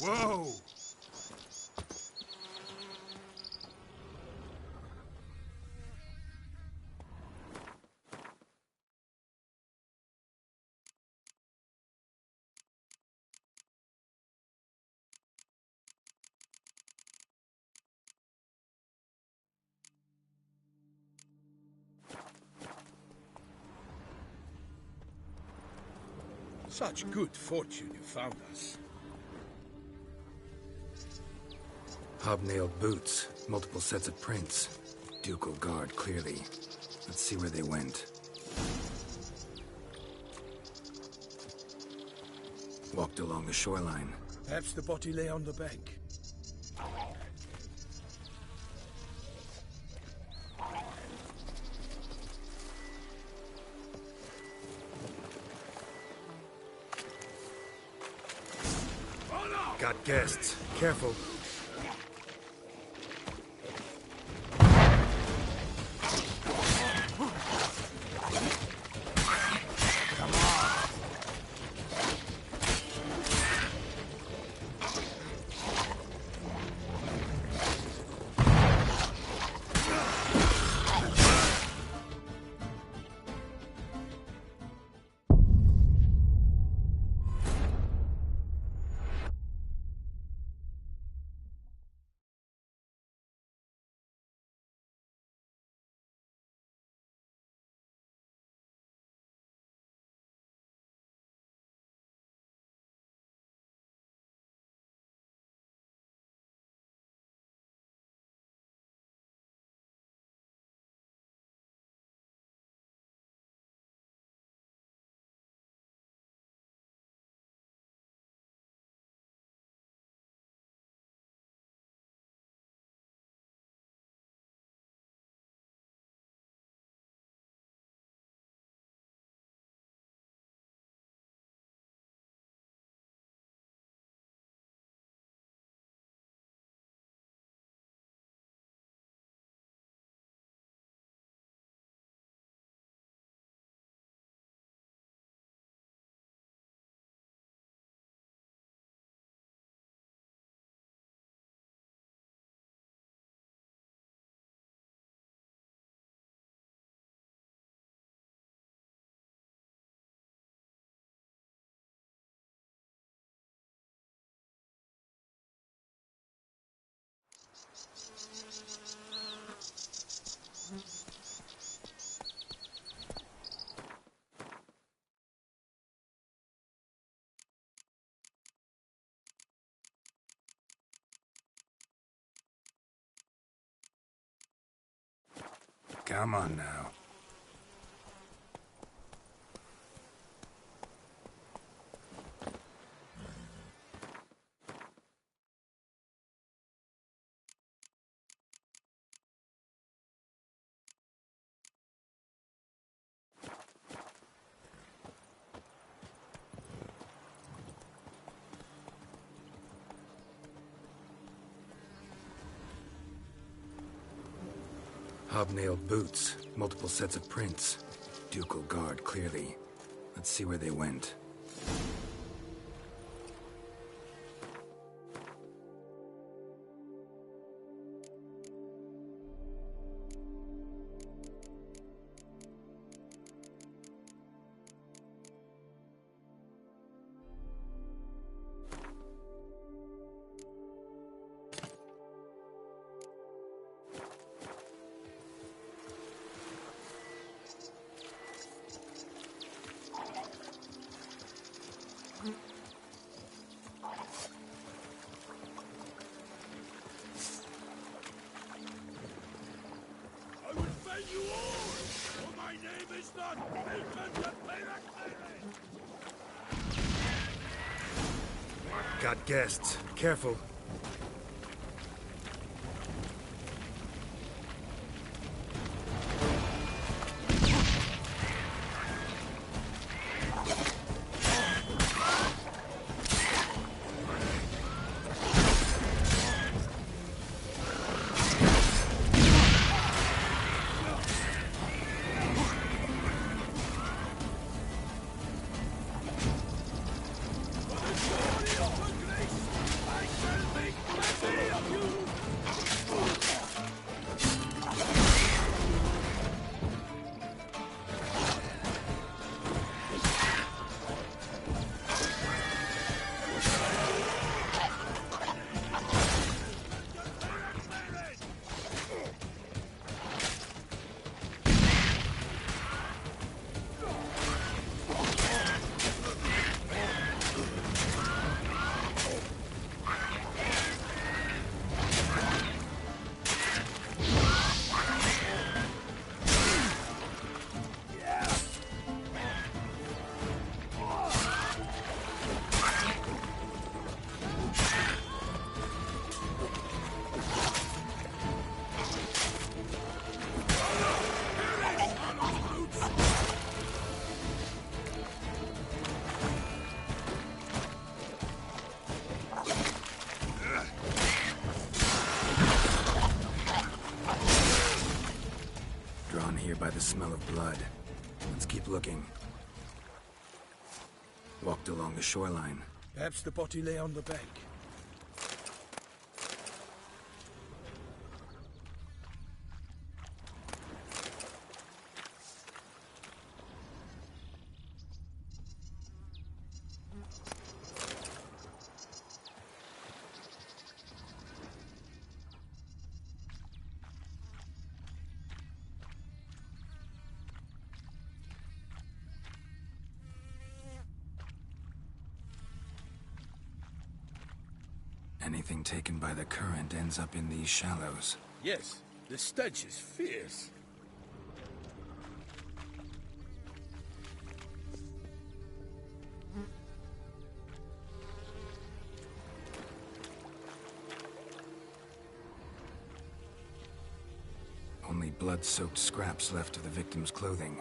Whoa! Such good fortune you found us. Hobnailed boots, multiple sets of prints. Ducal guard, clearly. Let's see where they went. Walked along the shoreline. Perhaps the body lay on the bank. Got guests. Careful. Come on now. Hobnailed boots, multiple sets of prints. Ducal guard, clearly. Let's see where they went. You all! For my name is not Milton the Got guests. Careful. by the smell of blood. Let's keep looking. Walked along the shoreline. Perhaps the body lay on the bank. Anything taken by the current ends up in these shallows. Yes, the stench is fierce. Only blood-soaked scraps left of the victim's clothing.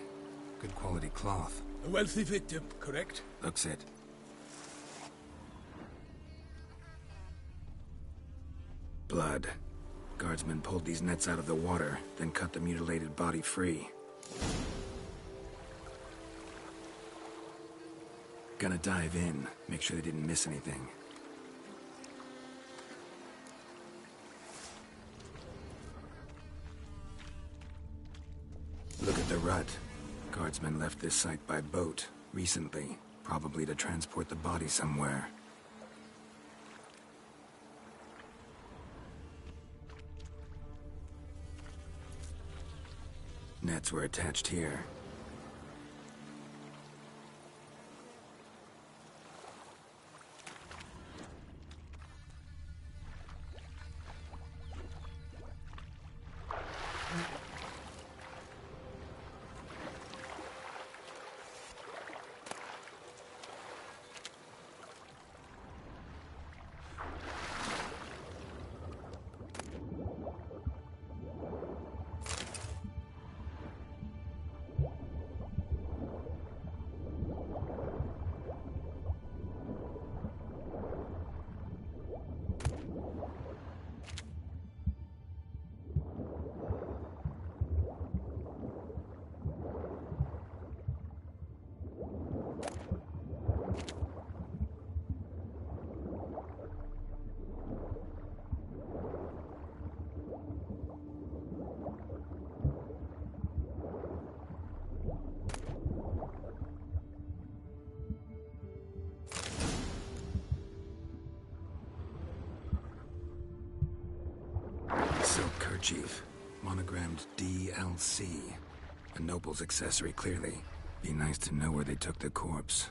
Good quality cloth. A wealthy victim, correct? Looks it. Blood. Guardsmen pulled these nets out of the water, then cut the mutilated body free. Gonna dive in, make sure they didn't miss anything. Look at the rut. Guardsmen left this site by boat, recently, probably to transport the body somewhere. Nets were attached here. Silk kerchief, monogrammed DLC. A noble's accessory, clearly. Be nice to know where they took the corpse.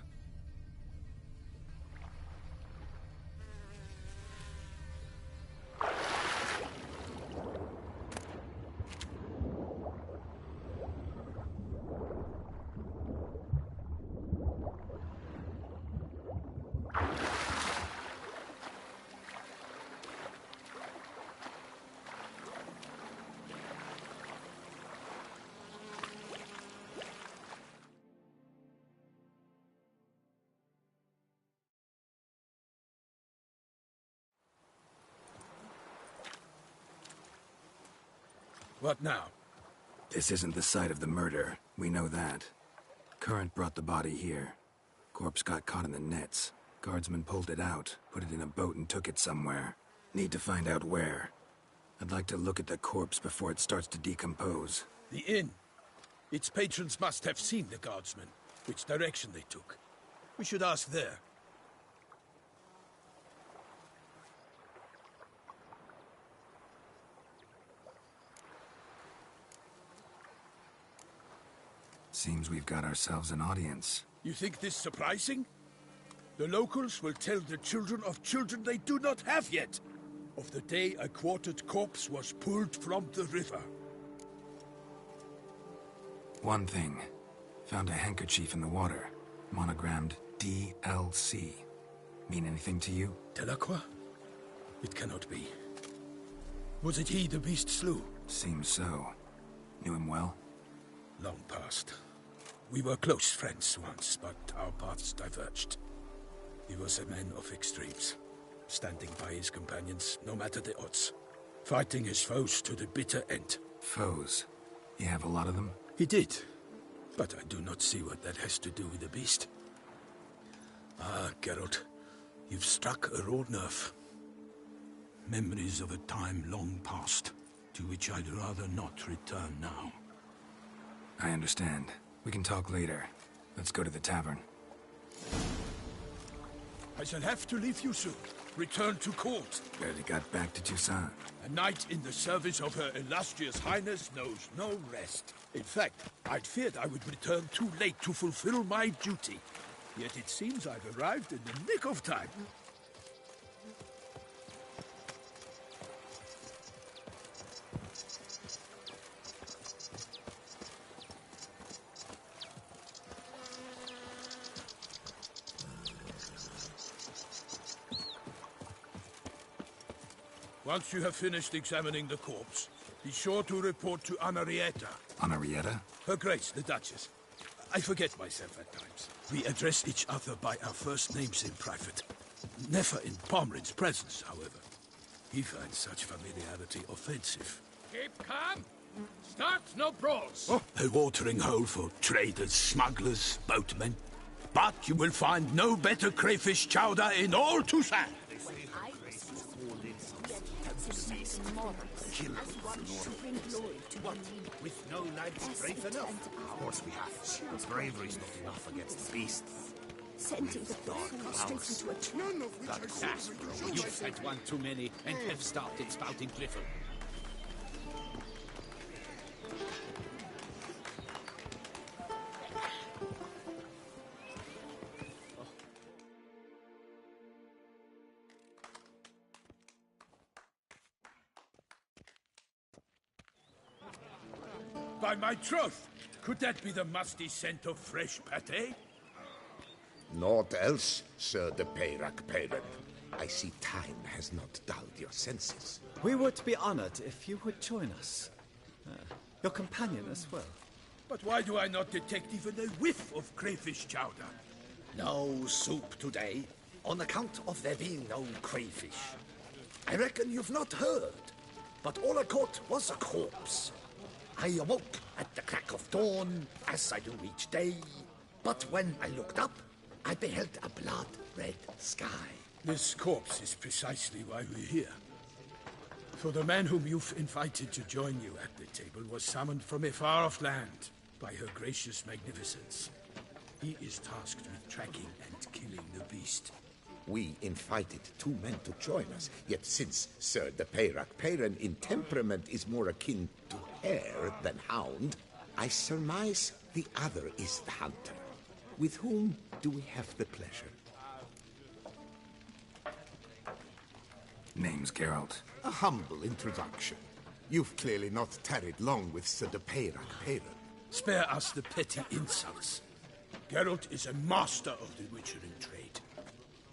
What now? This isn't the site of the murder. We know that. Current brought the body here. Corpse got caught in the nets. Guardsmen pulled it out, put it in a boat and took it somewhere. Need to find out where. I'd like to look at the corpse before it starts to decompose. The inn. Its patrons must have seen the guardsmen, which direction they took. We should ask there. Seems we've got ourselves an audience. You think this surprising? The locals will tell the children of children they do not have yet, of the day a quartered corpse was pulled from the river. One thing. Found a handkerchief in the water. Monogrammed DLC. Mean anything to you? Delacroix? It cannot be. Was it he the beast slew? Seems so. Knew him well? Long past. We were close friends once, but our paths diverged. He was a man of extremes, standing by his companions, no matter the odds. Fighting his foes to the bitter end. Foes? You have a lot of them? He did. But I do not see what that has to do with the beast. Ah, Geralt, you've struck a raw nerve. Memories of a time long past, to which I'd rather not return now. I understand. We can talk later. Let's go to the tavern. I shall have to leave you soon. Return to court. Barely got back to Toussaint. A knight in the service of Her Illustrious Highness knows no rest. In fact, I'd feared I would return too late to fulfill my duty. Yet it seems I've arrived in the nick of time. Once you have finished examining the corpse, be sure to report to Anarietta. Anarietta? Her Grace, the Duchess. I forget myself at times. We address each other by our first names in private. Never in Pomrin's presence, however. He finds such familiarity offensive. Keep calm. Start no brawls. Oh, a watering hole for traders, smugglers, boatmen. But you will find no better crayfish chowder in all Toussaint. What? With no lives brave enough? Of course we have. Bravery's not enough against the beast. Sending the dark straight into a trap. That's you've said one too many and have started spouting Clifford. By my troth, could that be the musty scent of fresh pâté? Naught else, Sir de Peyrac Peyran. I see time has not dulled your senses. We would be honored if you would join us. Your companion as well. But why do I not detect even a whiff of crayfish chowder? No soup today, on account of there being no crayfish. I reckon you've not heard, but all I caught was a corpse. I awoke at the crack of dawn, as I do each day, but when I looked up, I beheld a blood-red sky. This corpse is precisely why we're here. For the man whom you've invited to join you at the table was summoned from a far-off land by her gracious magnificence. He is tasked with tracking and killing the beast. We invited two men to join us, yet since Sir de Peyrac Peyran in temperament is more akin to hare than hound, I surmise the other is the hunter. With whom do we have the pleasure? Name's Geralt. A humble introduction. You've clearly not tarried long with Sir de Peyrac Peyran. Spare us the petty insults. Geralt is a master of the witchering trade.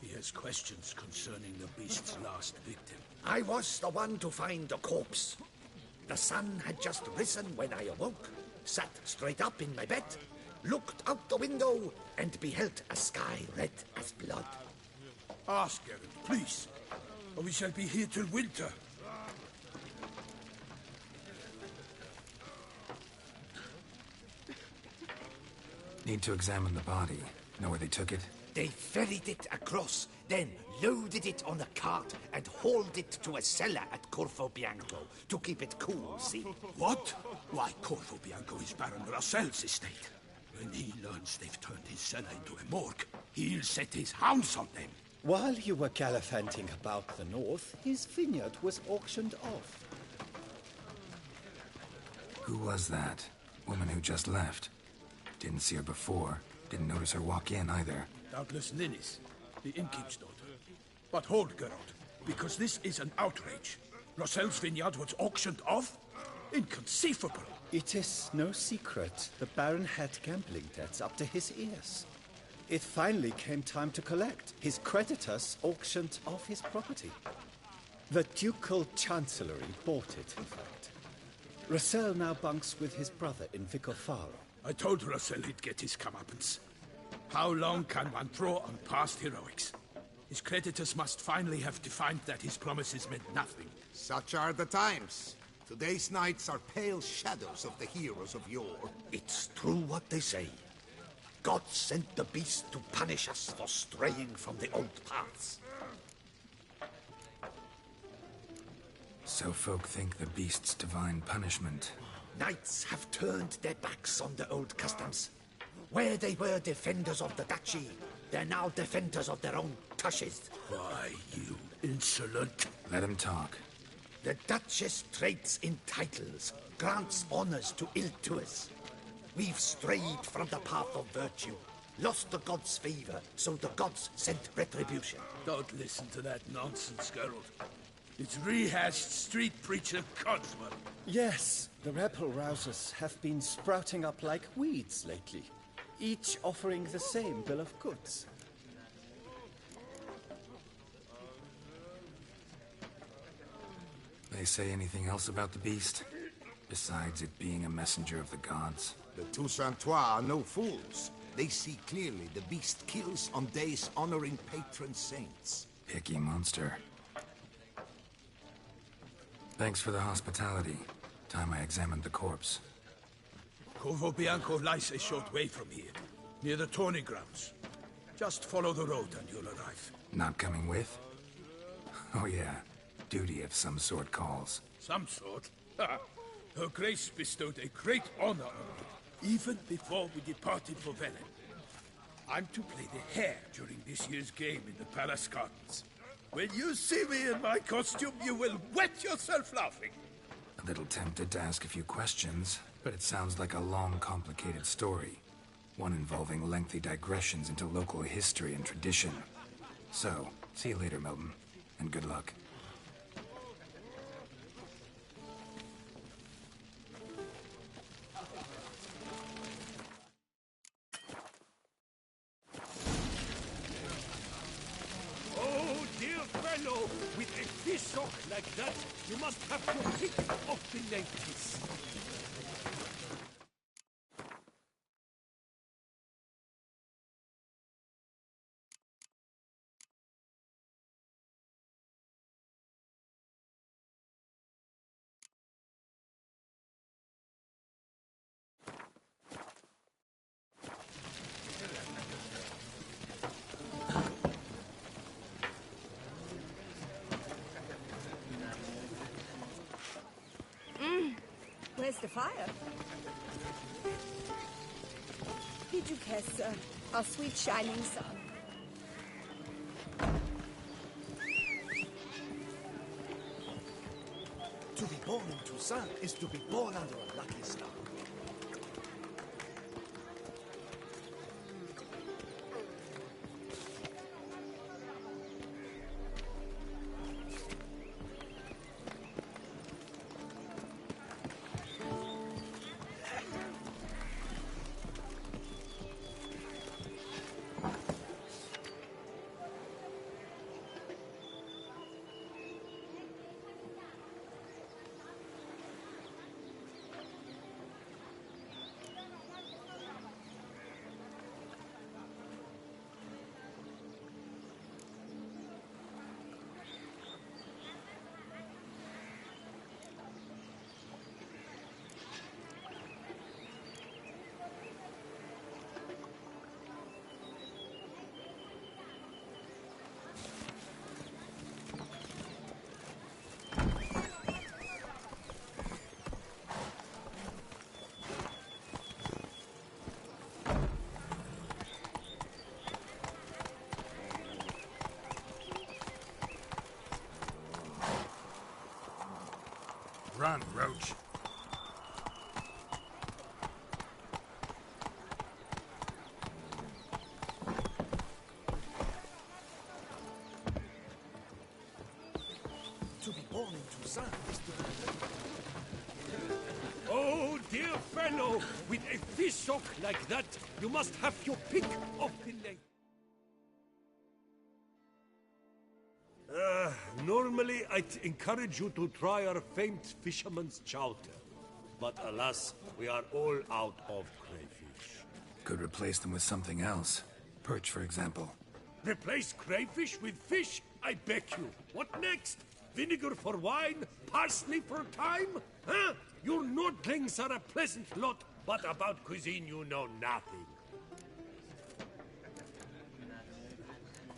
He has questions concerning the beast's last victim. I was the one to find the corpse. The sun had just risen when I awoke, sat straight up in my bed, looked out the window, and beheld a sky red as blood. Ask Geralt, please, or we shall be here till winter. Need to examine the body. Know where they took it? They ferried it across, then loaded it on a cart and hauled it to a cellar at Corvo Bianco to keep it cool, see? What? Why, Corvo Bianco is Baron Russell's estate. When he learns they've turned his cellar into a morgue, he'll set his hounds on them. While you were gallivanting about the north, his vineyard was auctioned off. Who was that? Woman who just left. Didn't see her before. Didn't notice her walk in either. Doubtless Ninnis, the innkeep's daughter. But hold, Geralt, because this is an outrage. Russell's vineyard was auctioned off? Inconceivable. It is no secret the Baron had gambling debts up to his ears. It finally came time to collect. His creditors auctioned off his property. The ducal chancellery bought it, in fact. Russell now bunks with his brother in Vicofaro. I told Russell he'd get his comeuppance. How long can one throw on past heroics? His creditors must finally have defined that his promises meant nothing. Such are the times. Today's knights are pale shadows of the heroes of yore. It's true what they say. God sent the beast to punish us for straying from the old paths. So folk think the beast's divine punishment. Knights have turned their backs on the old customs. Where they were defenders of the duchy, they're now defenders of their own tushes. Why, you insolent... Let him talk. The Duchess trades in titles, grants honors to ill-doers. We've strayed from the path of virtue, lost the gods' favor, so the gods sent retribution. Don't listen to that nonsense, Geralt. It's rehashed street preacher codswell. Yes, the rebel rousers have been sprouting up like weeds lately, each offering the same bill of goods. They say anything else about the beast? Besides it being a messenger of the gods? The Toussaintois are no fools. They see clearly the beast kills on days honoring patron saints. Picky monster. Thanks for the hospitality. Time I examined the corpse. Corvo Bianco lies a short way from here, near the tourney grounds. Just follow the road and you'll arrive. Not coming with? Oh yeah. Duty of some sort calls. Some sort? Her Grace bestowed a great honor on me, even before we departed for Velen. I'm to play the hare during this year's game in the palace gardens. When you see me in my costume, you will wet yourself laughing. A little tempted to ask a few questions, but it sounds like a long, complicated story. One involving lengthy digressions into local history and tradition. So, see you later, Milton, and good luck. With a fish hook like that, you must have your pick of the ladies. Where's the fire? Did you care, sir? Our sweet shining sun. To be born in Toussaint is to be born under a lucky star. Run, Roach. To be born in Toussaint is to be... Oh, dear fellow, with a fish hook like that, you must have your pick of the ladies. Normally, I'd encourage you to try our famed fisherman's chowder. But alas, we are all out of crayfish. Could replace them with something else. Perch, for example. Replace crayfish with fish? I beg you. What next? Vinegar for wine? Parsley for thyme? Huh? Your Nordlings are a pleasant lot, but about cuisine you know nothing.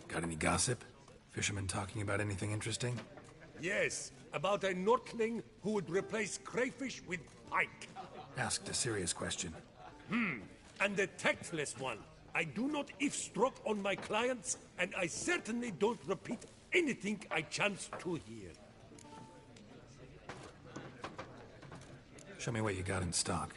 Got any gossip? Fishermen talking about anything interesting? Yes, about a Nordling who would replace crayfish with pike. Asked a serious question. And the tactless one. I do not eavesdrop on my clients, and I certainly don't repeat anything I chance to hear. Show me what you got in stock.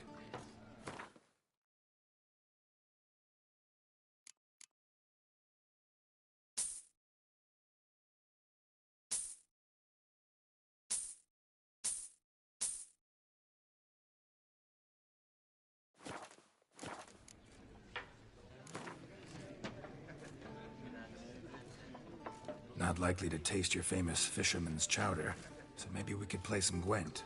Not likely to taste your famous fisherman's chowder, so maybe we could play some Gwent.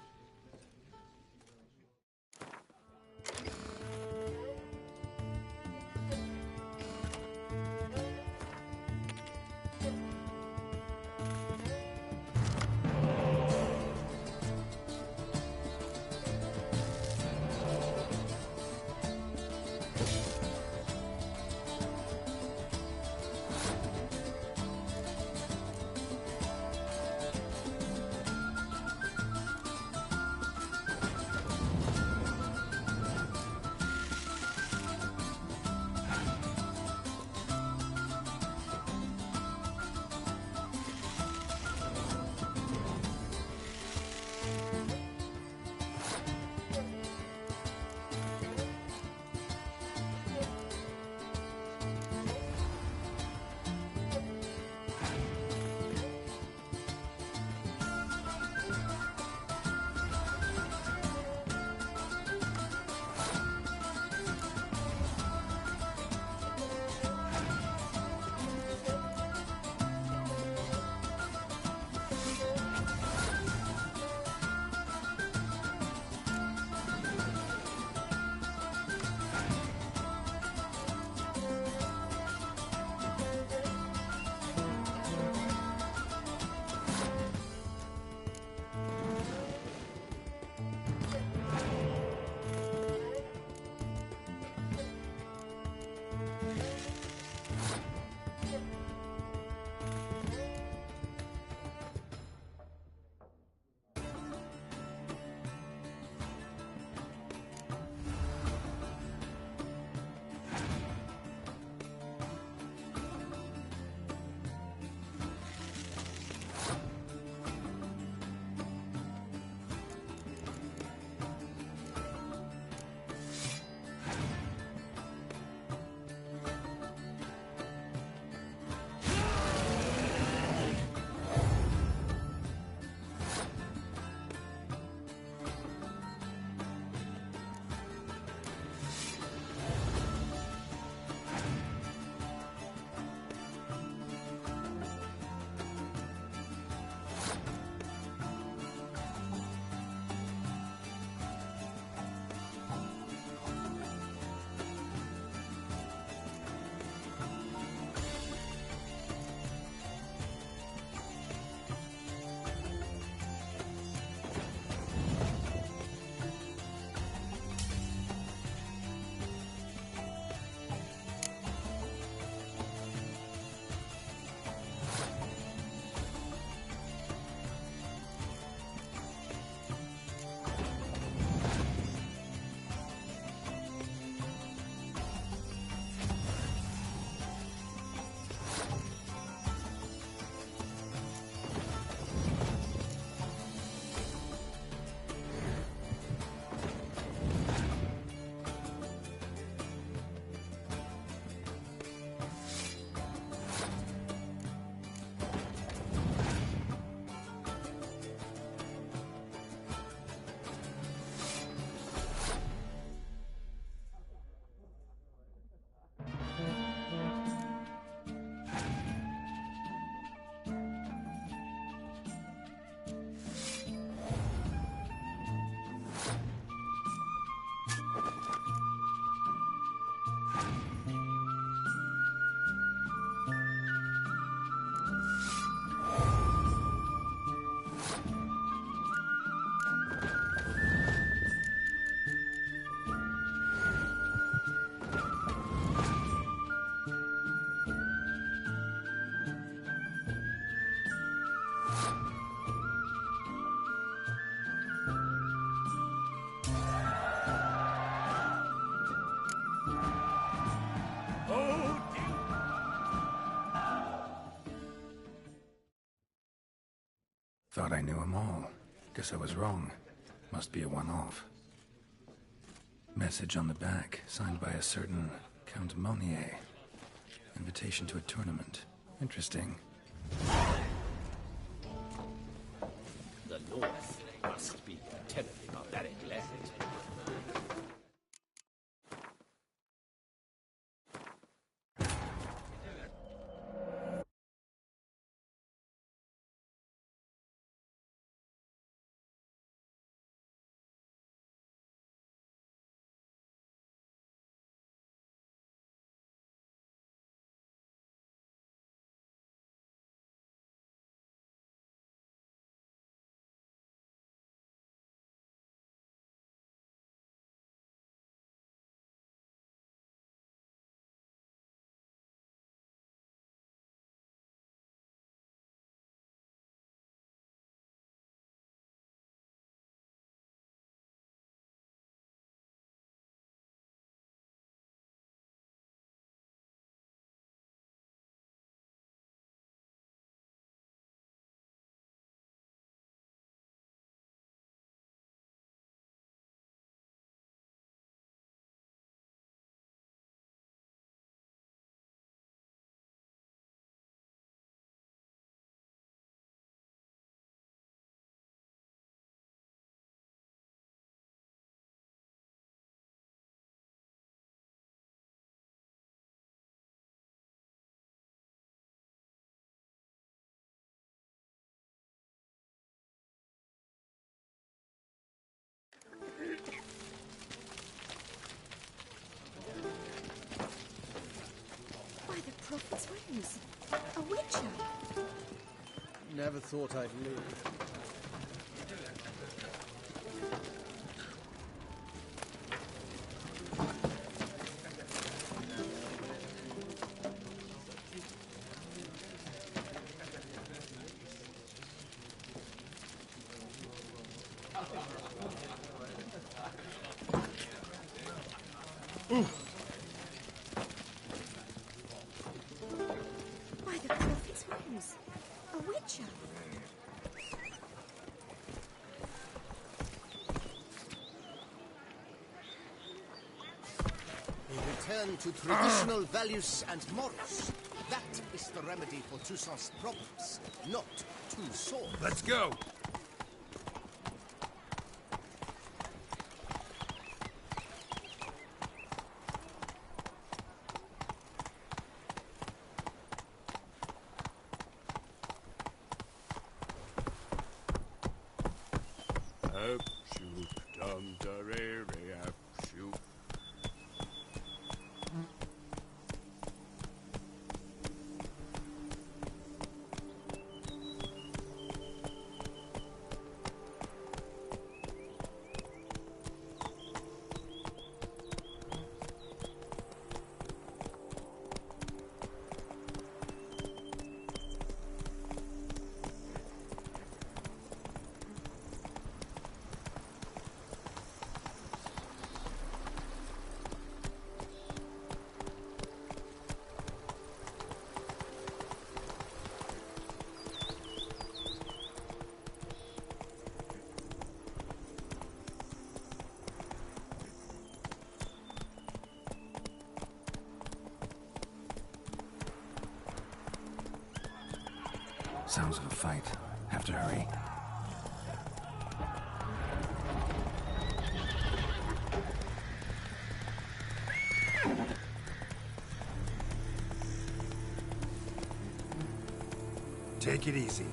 Thought I knew them all. Guess I was wrong. Must be a one-off. Message on the back, signed by a certain Count Monnier. Invitation to a tournament. Interesting. The North must be a terribly barbaric land. By the prophet's rings. A witcher. Never thought I'd live. By the prophet's rings. A witcher. Return to traditional values and morals. That is the remedy for Toussaint's problems, not two swords. Let's go! Sounds of a fight. Have to hurry. Take it easy.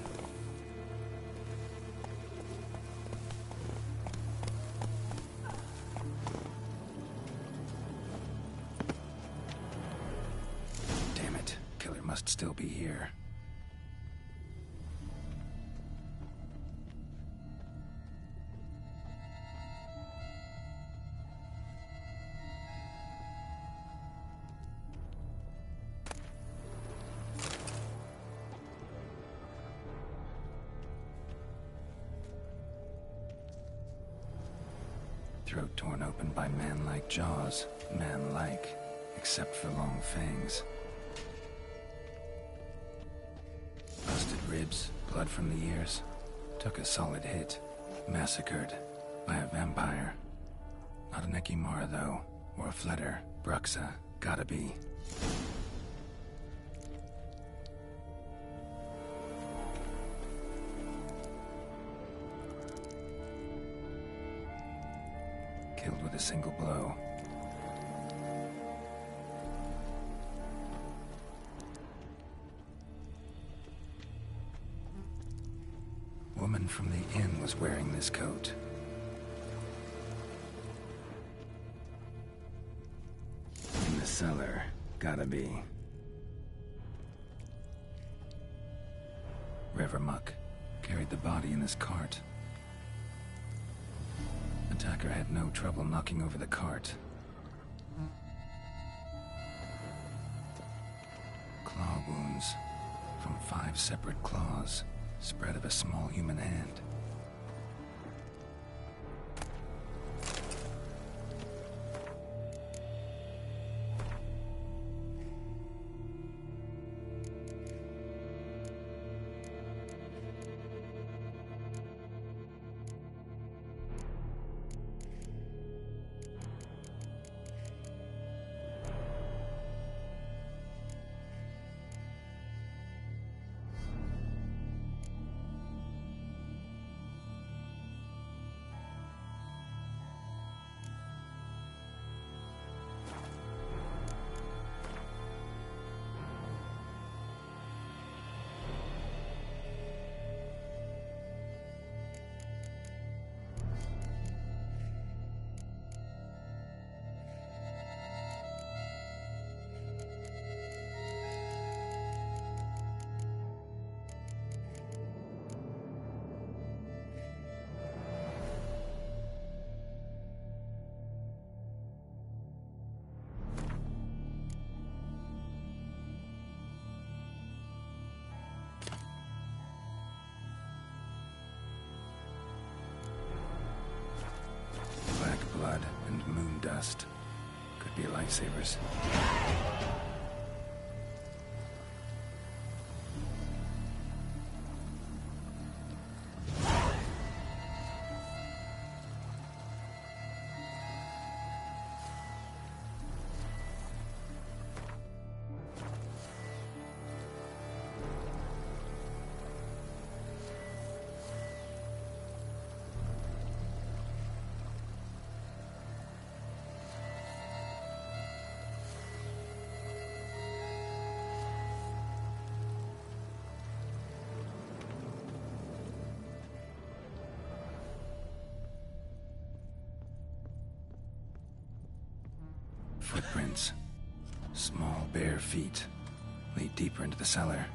Damn it. Killer must still be here. Throat torn open by man-like jaws. Man-like, except for long fangs. Busted ribs, blood from the ears. Took a solid hit. Massacred by a vampire. Not an Ekimara, though. Or a Fletter. Bruxa. Gotta be. Killed with a single blow. Woman from the inn was wearing this coat. In the cellar. Gotta be. Revermuck carried the body in his cart. Attacker had no trouble knocking over the cart. Claw wounds from 5 separate claws, spread of a small human hand. Blood and moon dust. Could be lifesavers. Footprints. Small, bare feet. Lead deeper into the cellar.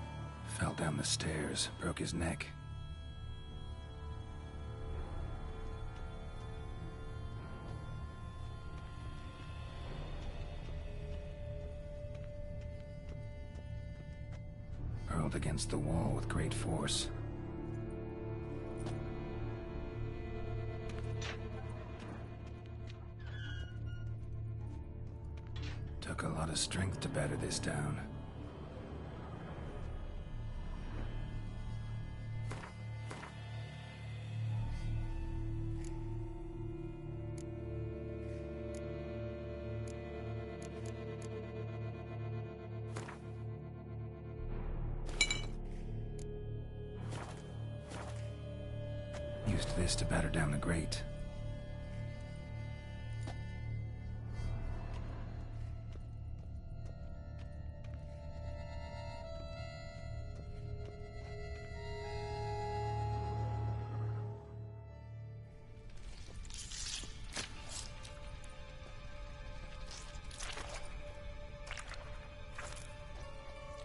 Fell down the stairs, broke his neck. Hurled against the wall with great force. Took a lot of strength to batter this down. Used this to batter down the grate.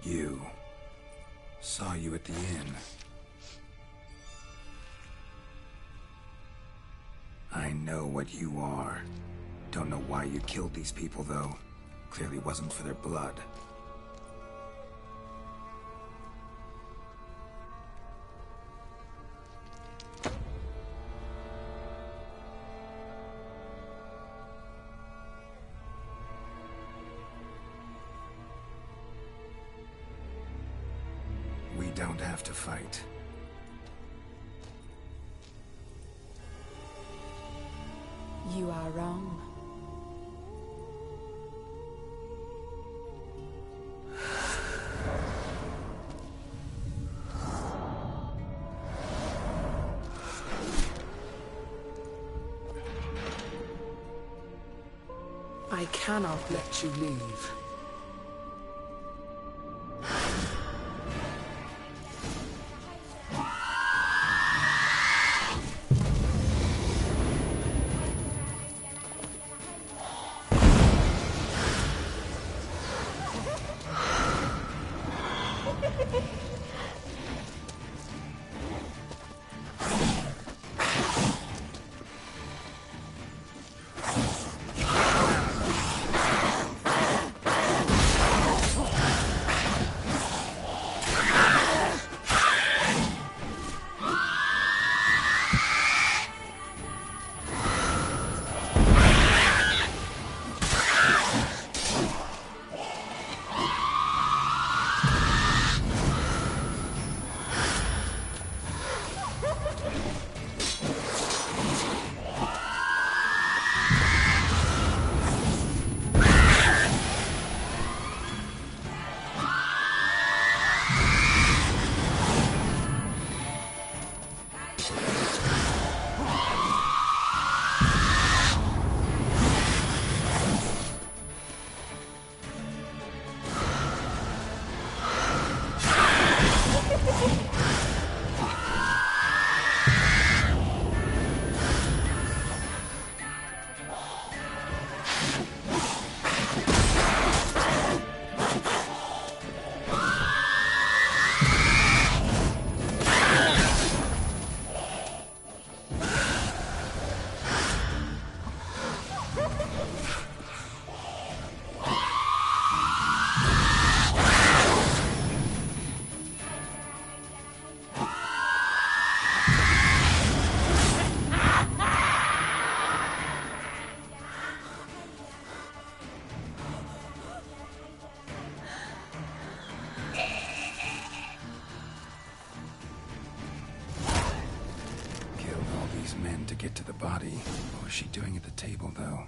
You. Saw you at the inn. I know what you are. Don't know why you killed these people, though. Clearly wasn't for their blood. We don't have to fight. You are wrong. I cannot let you leave. Men to get to the body. What was she doing at the table, though?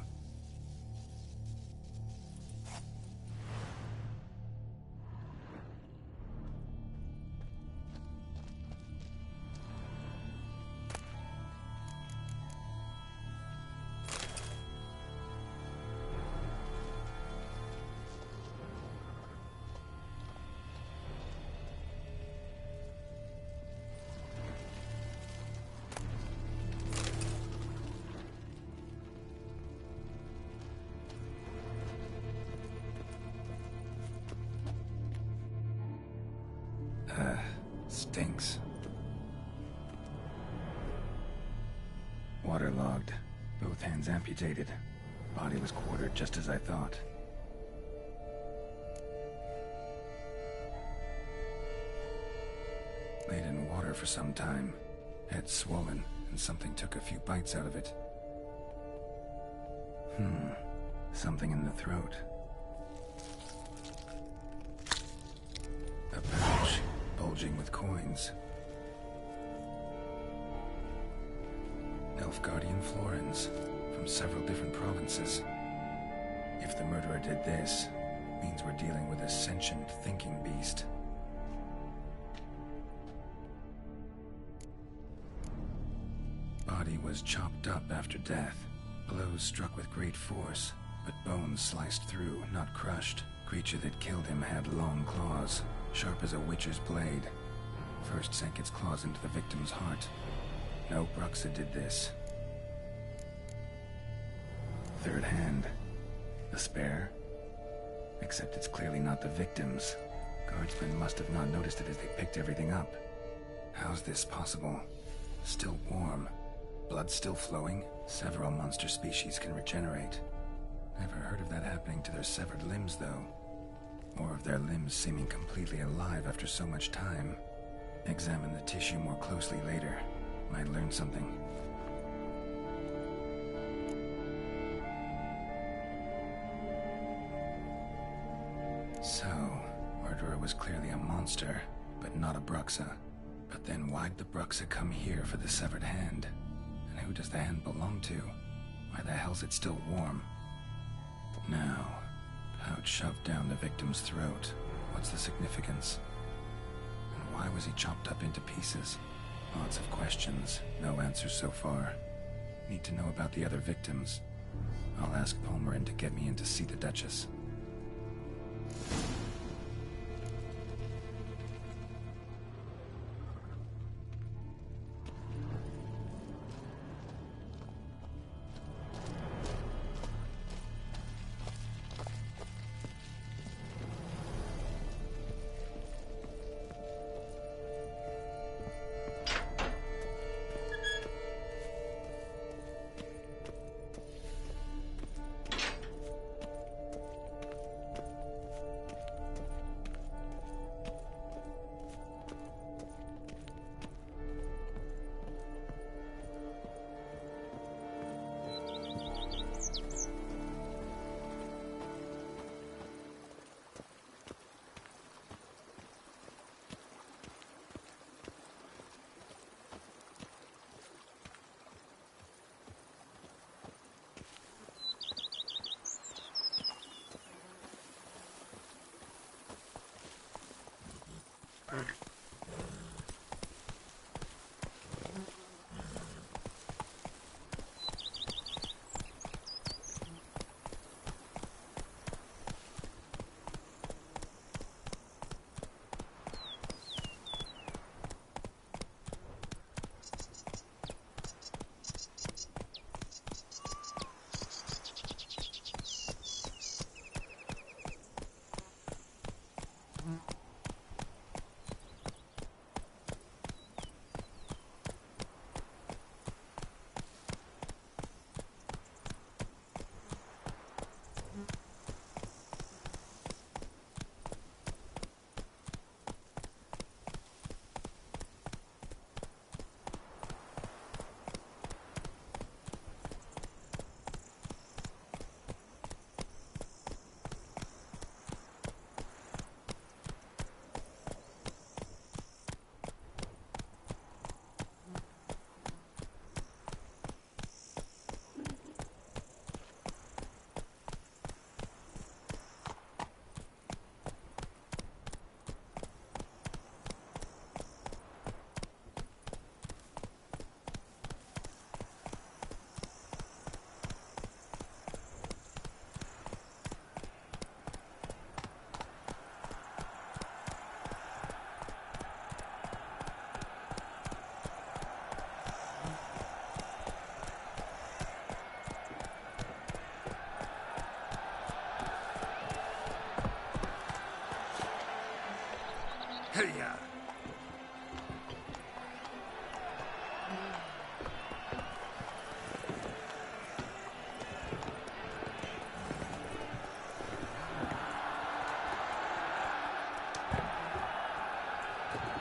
Stinks. Waterlogged. Both hands amputated. Body was quartered just as I thought. Laid in water for some time. Head swollen, and something took a few bites out of it. Something in the throat. A pouch. Bulging with coins. Nilfgaardian florins from several different provinces. If the murderer did this, means we're dealing with a sentient thinking beast. Body was chopped up after death. Blows struck with great force, but bones sliced through, not crushed. Creature that killed him had long claws, sharp as a witcher's blade. First sank its claws into the victim's heart. No Bruxa did this. Third hand. A spare? Except it's clearly not the victim's. Guardsmen must have not noticed it as they picked everything up. How's this possible? Still warm. Blood still flowing? Several monster species can regenerate. Never heard of that happening to their severed limbs, though. Or of their limbs seeming completely alive after so much time. Examine the tissue more closely later. Might learn something. So, murderer was clearly a monster, but not a Bruxa. But then why'd the Bruxa come here for the severed hand? And who does the hand belong to? Why the hell's it still warm? Now, pouch shoved down the victim's throat. What's the significance? And why was he chopped up into pieces? Lots of questions, no answers so far. Need to know about the other victims. I'll ask Palmerin to get me in to see the Duchess. Hey-ya!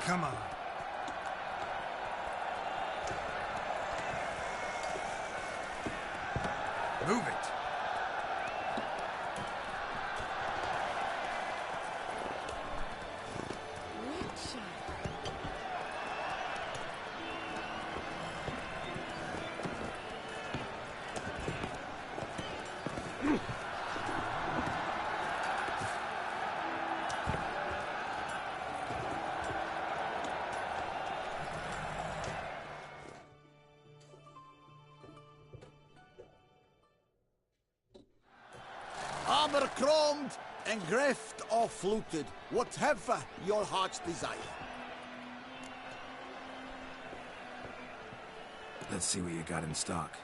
Come on. Move it. Armor chromed, engraved or fluted, whatever your heart's desire. Let's see what you got in stock.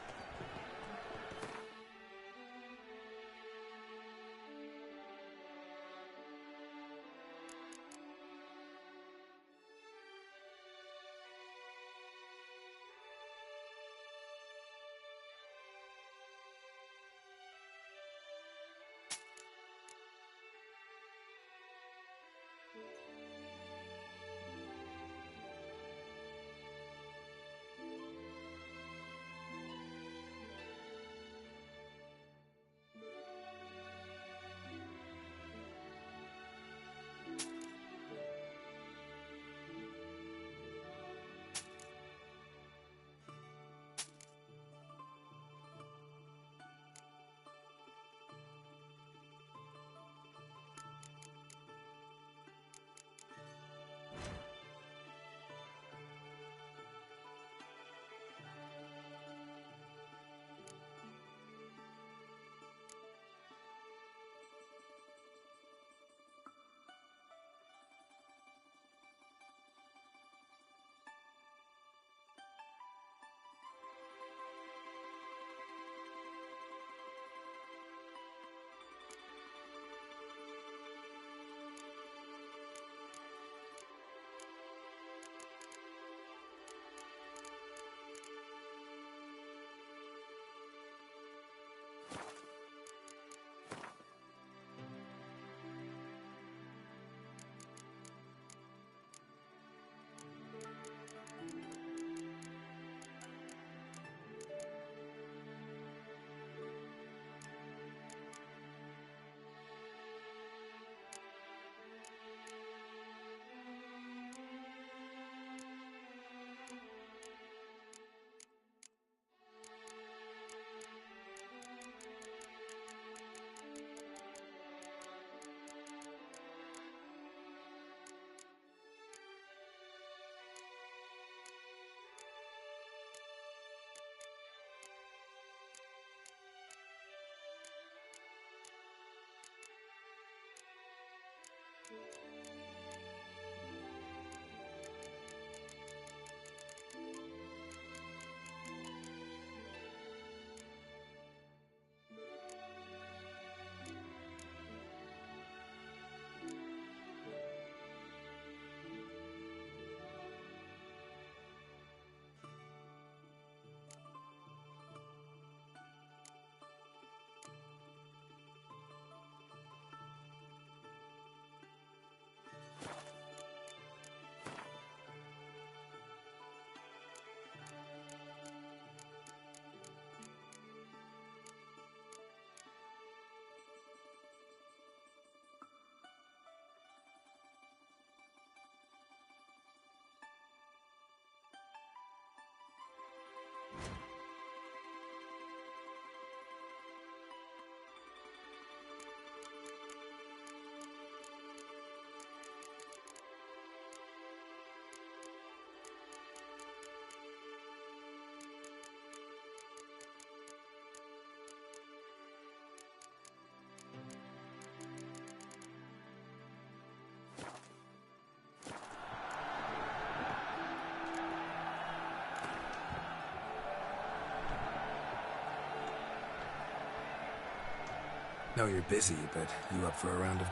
Know you're busy, but you up for a round of...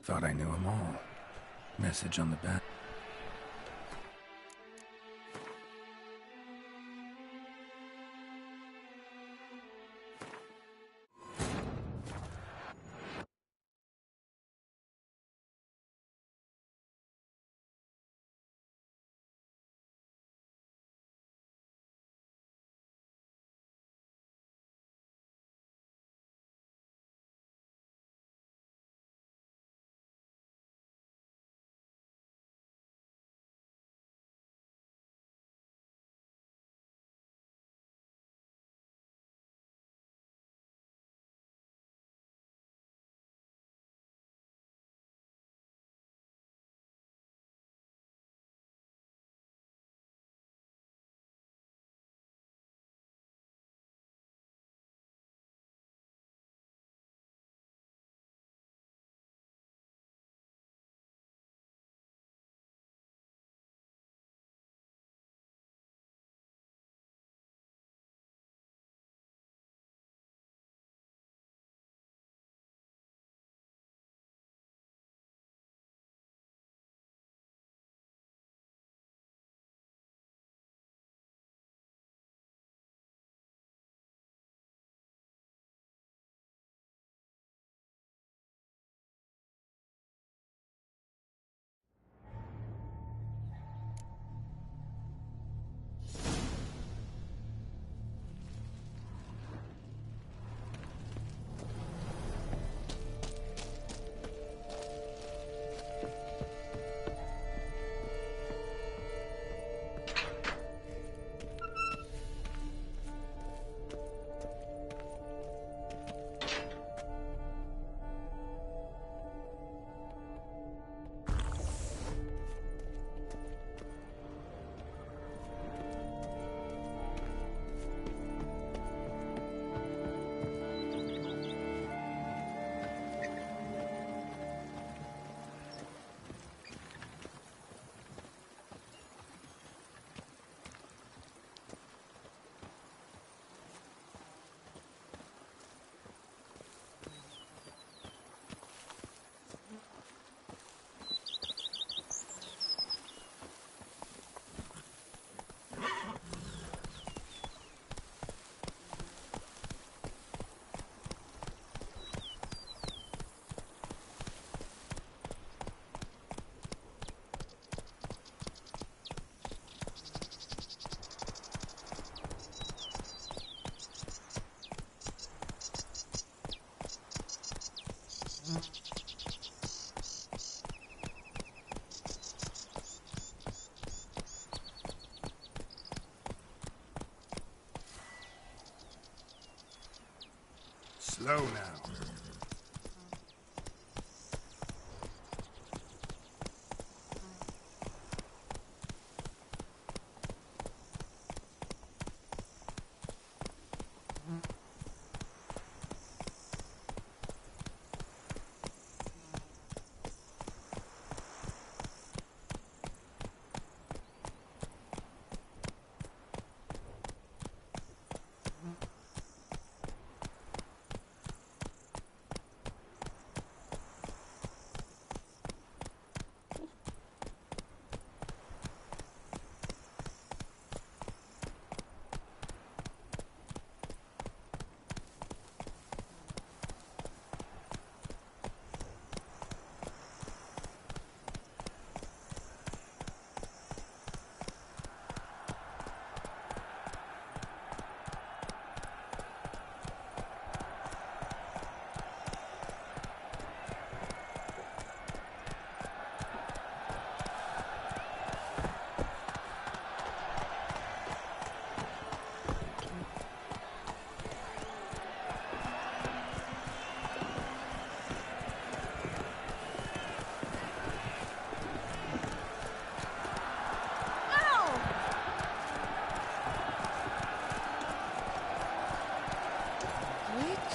Thought I knew them all. Message on the back. Slow now.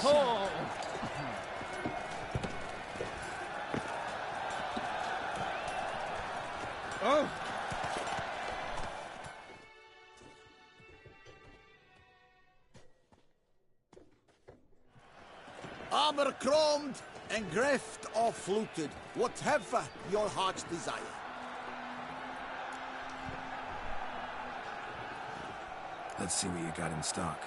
Oh! Oh! Armor chromed and greft or fluted, whatever your heart's desire. Let's see what you got in stock.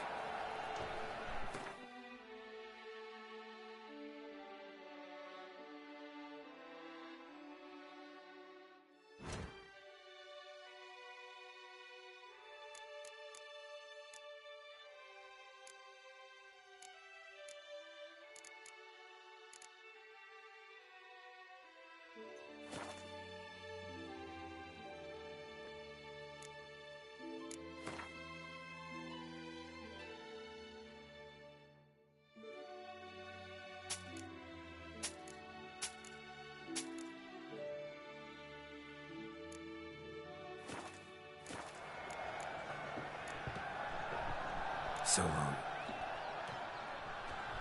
So long.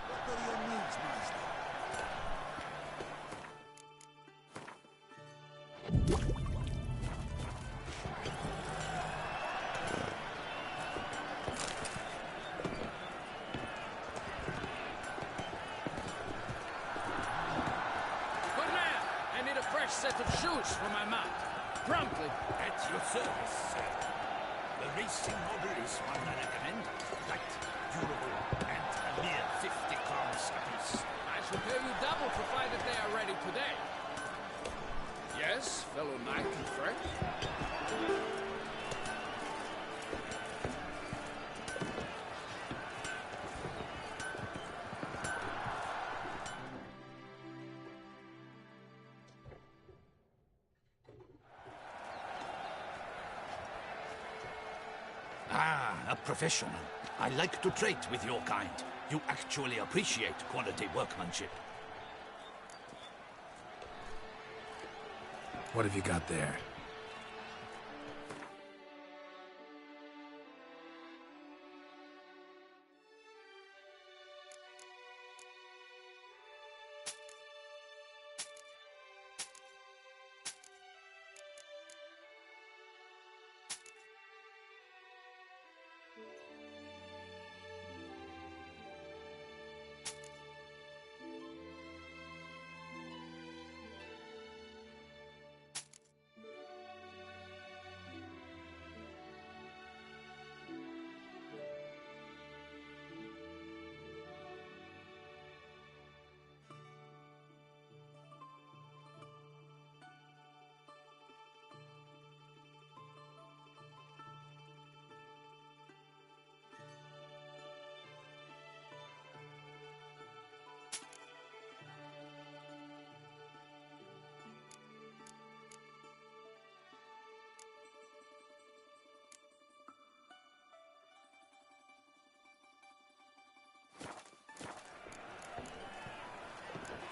What are your needs, Master? Good man! I need a fresh set of shoes for my mount. Promptly. At your service, sir. The racing model is one I recommend. Light, durable, and a mere 50 crowns apiece. I shall pay you double provided they are ready today. Yes, fellow knight and friend? Ah, a professional. I like to trade with your kind. You actually appreciate quality workmanship. What have you got there?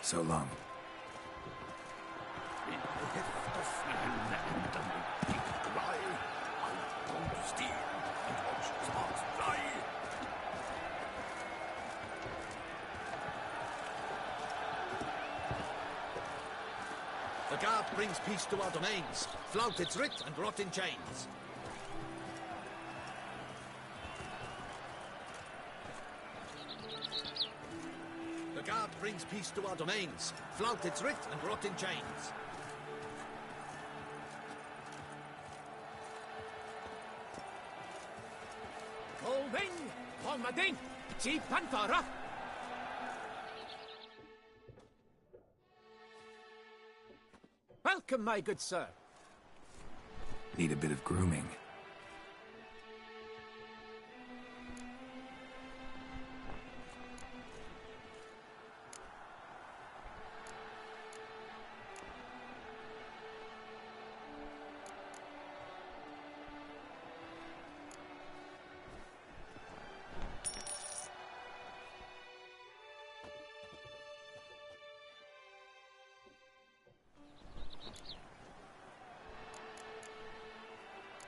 So long. The guard brings peace to our domains. Flout its writ and rot in chains. The guard brings peace to our domains. Flout its writ and rot in chains. Colvin, Holmadin, Chief Pantara. Welcome, my good sir. Need a bit of grooming.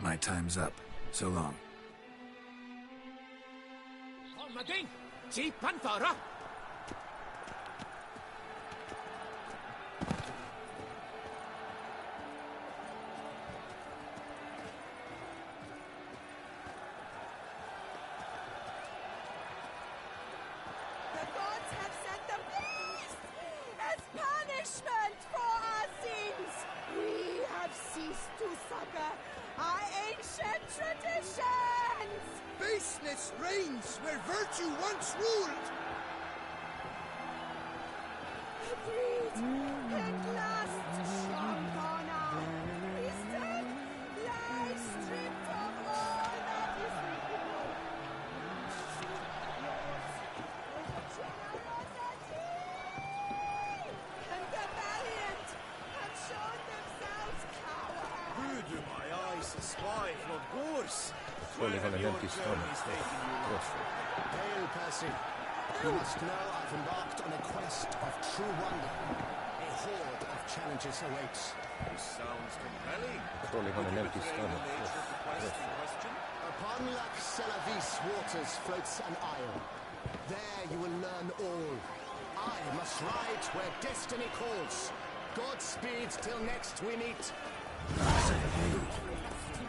My time's up. So long. Holmadin, Chief Pantara. The gods have sent the beast as punishment for our sins. We have ceased to succor our ancient traditions. Baseness reigns where virtue once ruled. Greed and lust shrunk on our wisdom lies stripped of all that is evil. Generosity and the valiant have shown themselves cowards. Who do my eyes espy, Lord Gorse? Hail, Percy. You must know I've embarked on a quest of true wonder. A horde of challenges awaits. This sounds compelling. Upon Lac Selavis waters floats an isle. There you will learn all. I must ride where destiny calls. Godspeed till next we meet.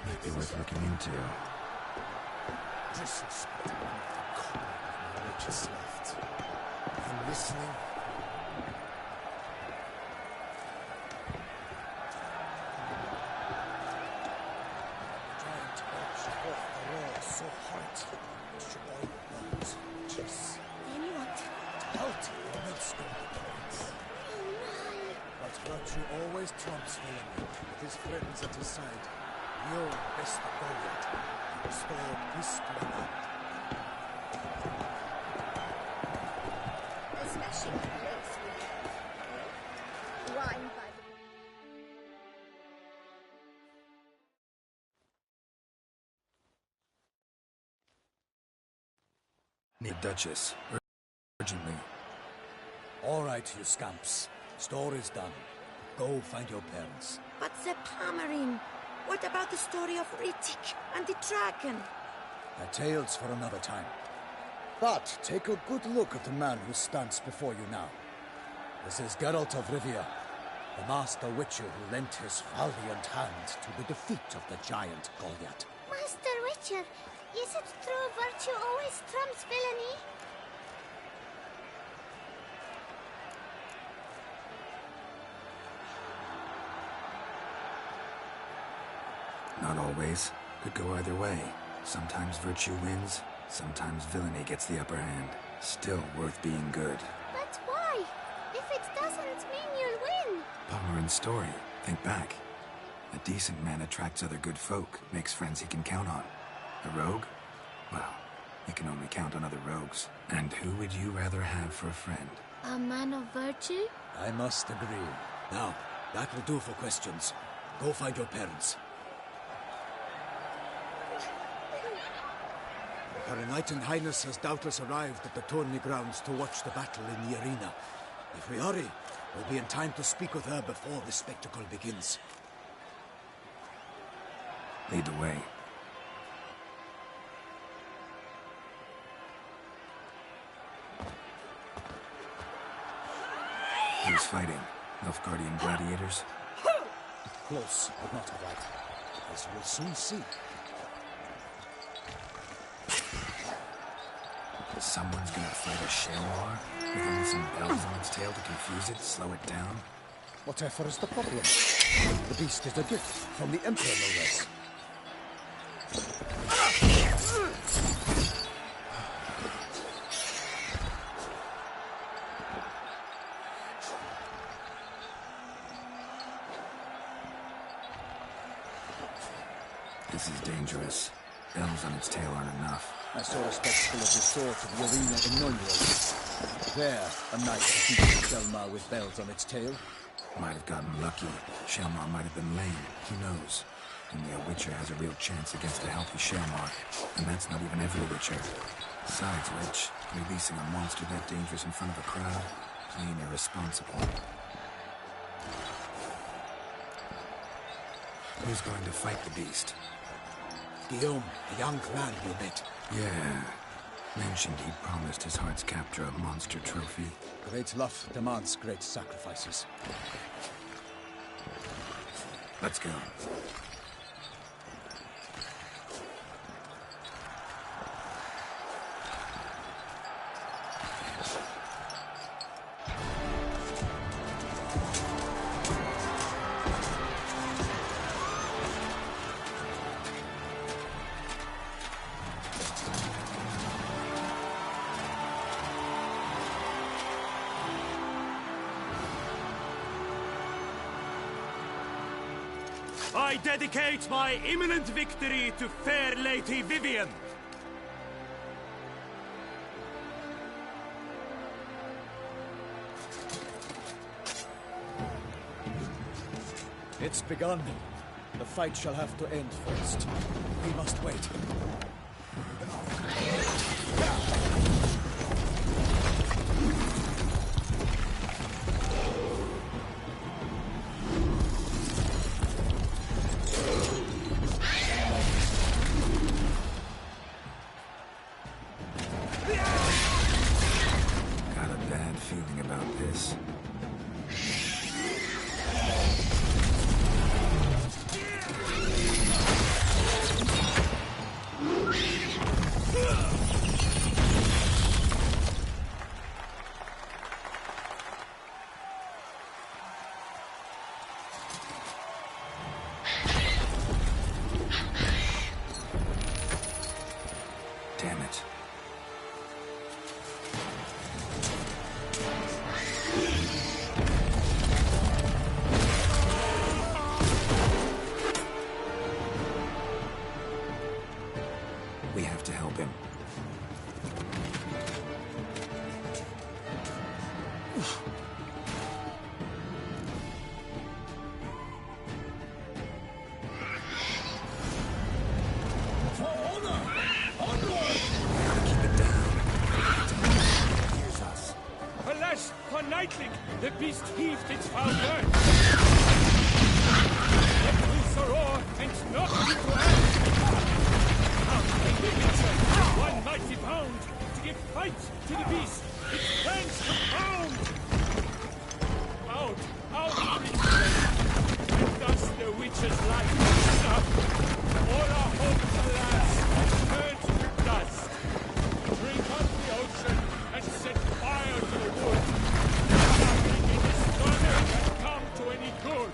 Might be worth looking into. Disrespect. Just left. I'm listening. Giant arched forth the roar so hot it shook all the bones. Jeez. Then what? Halt! The red scarlet points. But virtue always trumps villainy. With his friends at his side, Yor best the Goliath, and restored peace to the land. Especially the place with wine by the... Need Duchess. Urgently. All right, you scamps. Story's done. Go find your parents. But the Pomerine, what about the story of Rittik and the dragon? A tale's for another time. But take a good look at the man who stands before you now. This is Geralto of Rivia, the master witcher who lent his valiant hand to the defeat of the giant Goliath. Master Witcher, is it true virtue always trumps villainy? Not always. Could go either way. Sometimes virtue wins, sometimes villainy gets the upper hand. Still worth being good. But why? If it doesn't mean you'll win. Pomerin's story. Think back. A decent man attracts other good folk, makes friends he can count on. A rogue? Well, you can only count on other rogues. And who would you rather have for a friend? A man of virtue? I must agree. Now, that will do for questions. Go find your parents. Her Enlightened Highness has doubtless arrived at the tourney grounds to watch the battle in the arena. If we hurry, we'll be in time to speak with her before the spectacle begins. Lead the way. Who's fighting? Nilfgaardian gladiators? Close, but not quite. As we'll soon see. Someone's gonna fight a Shamar with only some bells on its tail to confuse it, slow it down? Whatever is the problem? The beast is a gift from the Emperor, no less. This is dangerous. Bells on its tail aren't enough. I saw a spectacle of the sort at the arena in Nulroad. There, a knight defeated Shelmar with bells on its tail. Might have gotten lucky. Shelmar might have been lame. Who knows? Only a Witcher has a real chance against a healthy Shelmar. And that's not even every Witcher. Besides which, releasing a monster that dangerous in front of a crowd? Plain irresponsible. Who's going to fight the beast? Guillaume, the young man we met. Yeah. Mentioned he promised his heart's captor a monster trophy. Great love demands great sacrifices. Let's go. I dedicate my imminent victory to fair Lady Vivian. It's begun. The fight shall have to end first. We must wait. Got a bad feeling about this. Damn it. We have to help him. Keep it down. Here's us. Alas, for Nightling, the beast heaved its foul words. Let loose the roar and knock it to earth. One mighty bound to give fight to the beast. It stands to pound. Out of its way. And thus the witch's life is up. All our hopes, alas, turned to dust. Drink up the ocean and set fire to the wood. Nothing in this corner can come to any good.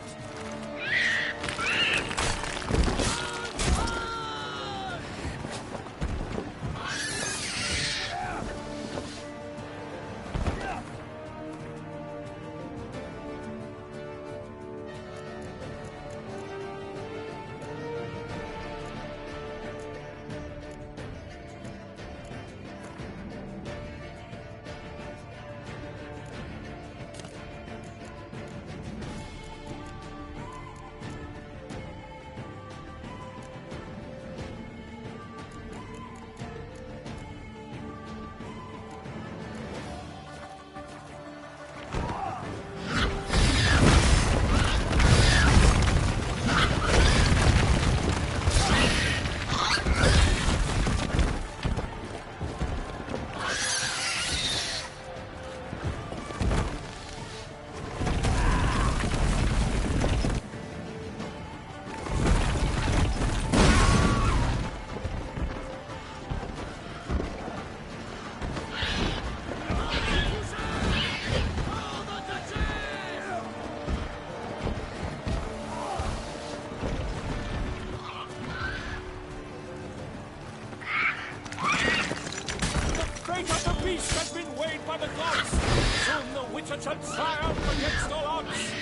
beast has been weighed by the gods! Soon the Witcher shall triumph against all odds!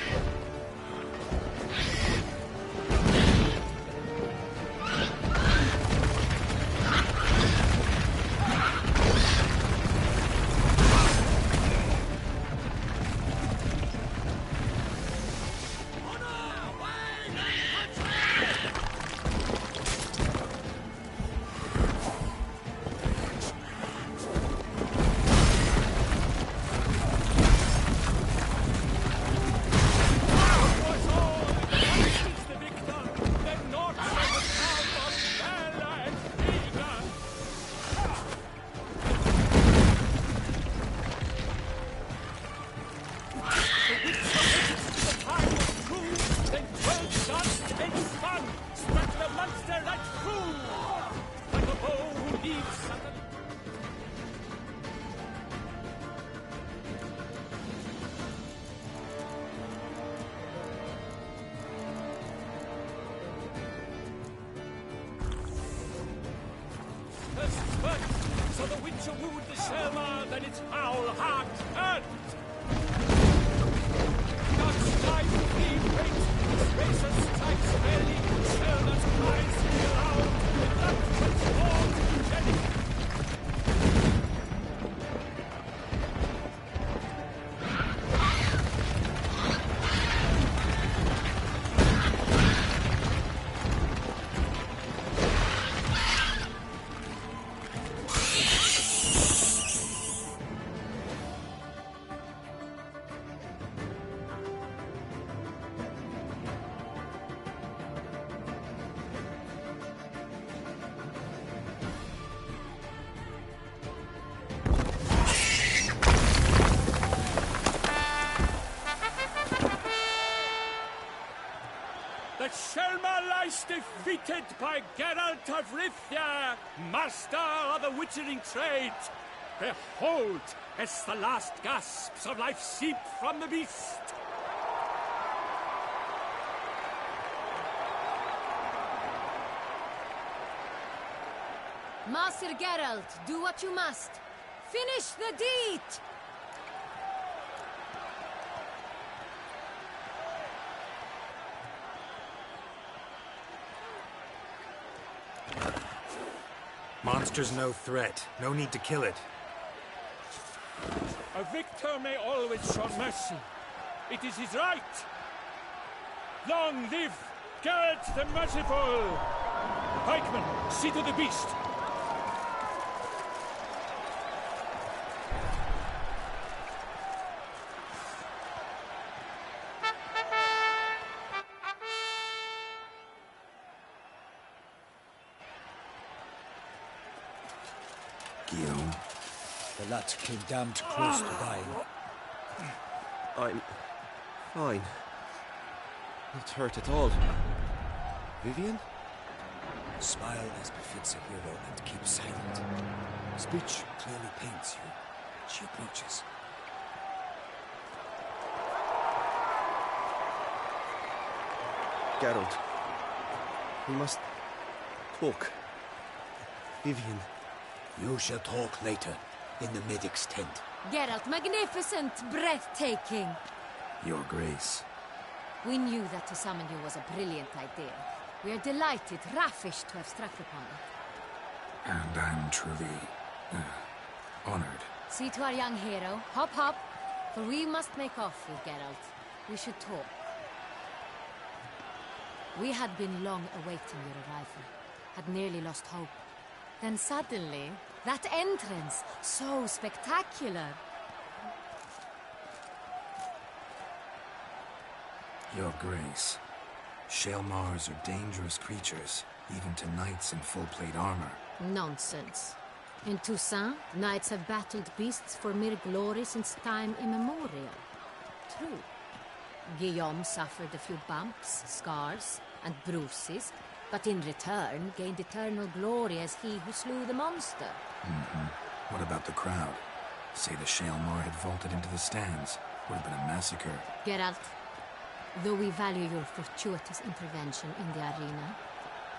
So the Witcher wooed the Selma, then its foul heart turned. God's life he faked, his razor strikes belly, Selma's cries feel out, with that transformed to jelly. The Selma lies defeated by Geralt of Rivia, master of the witchering trade. Behold, as the last gasps of life seep from the beast. Master Geralt, do what you must. Finish the deed! Monster's no threat. No need to kill it. A victor may always show mercy. It is his right. Long live Geralt the Merciful! Pikeman, see to the beast. Guillaume. The lad came damned close to dying. I'm fine. Not hurt at all. Vivian? Smile as befits a hero and keep silent. Speech clearly paints you. She approaches. Geralt. We must talk. Vivian. You shall talk later, in the medic's tent. Geralt, magnificent, breathtaking. Your Grace. We knew that to summon you was a brilliant idea. We are delighted, ravished to have struck upon it. And I'm truly honored. See to our young hero. Hop, hop. For we must make off with Geralt. We should talk. We had been long awaiting your arrival. Had nearly lost hope. Then suddenly, that entrance, so spectacular. Your Grace. Shaelmars are dangerous creatures, even to knights in full-plate armor. Nonsense. In Toussaint, knights have battled beasts for mere glory since time immemorial. True. Guillaume suffered a few bumps, scars, and bruises, but in return gained eternal glory as he who slew the monster. What about the crowd? Say the Shaelmar had vaulted into the stands. Would have been a massacre. Geralt, though we value your fortuitous intervention in the arena,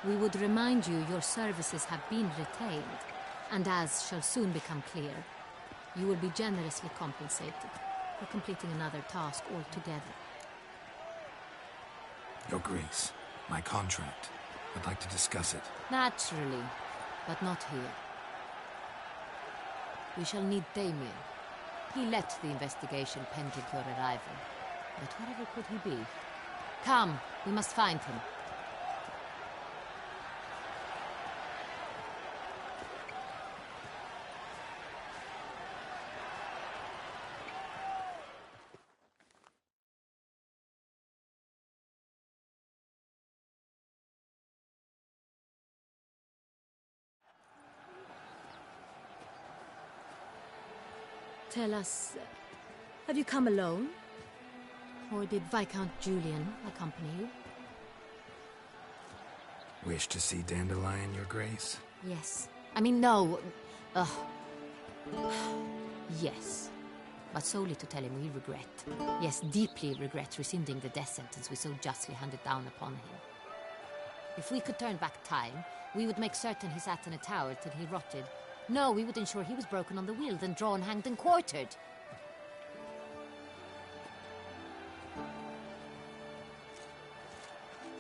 we would remind you your services have been retained, and as shall soon become clear, You will be generously compensated for completing another task altogether. Your Grace, my contract. I'd like to discuss it. Naturally, but not here. We shall need Damien. He led the investigation pending your arrival. But whatever could he be? Come, we must find him. Tell us, have you come alone? Or did Viscount Julian accompany you? Wish to see Dandelion, Your Grace? Yes. I mean, no. Yes. But solely to tell him we regret. Yes, deeply regret rescinding the death sentence we so justly handed down upon him. If we could turn back time, we would make certain he sat in a tower till he rotted. No, we would ensure he was broken on the wheel, then drawn, hanged, and quartered.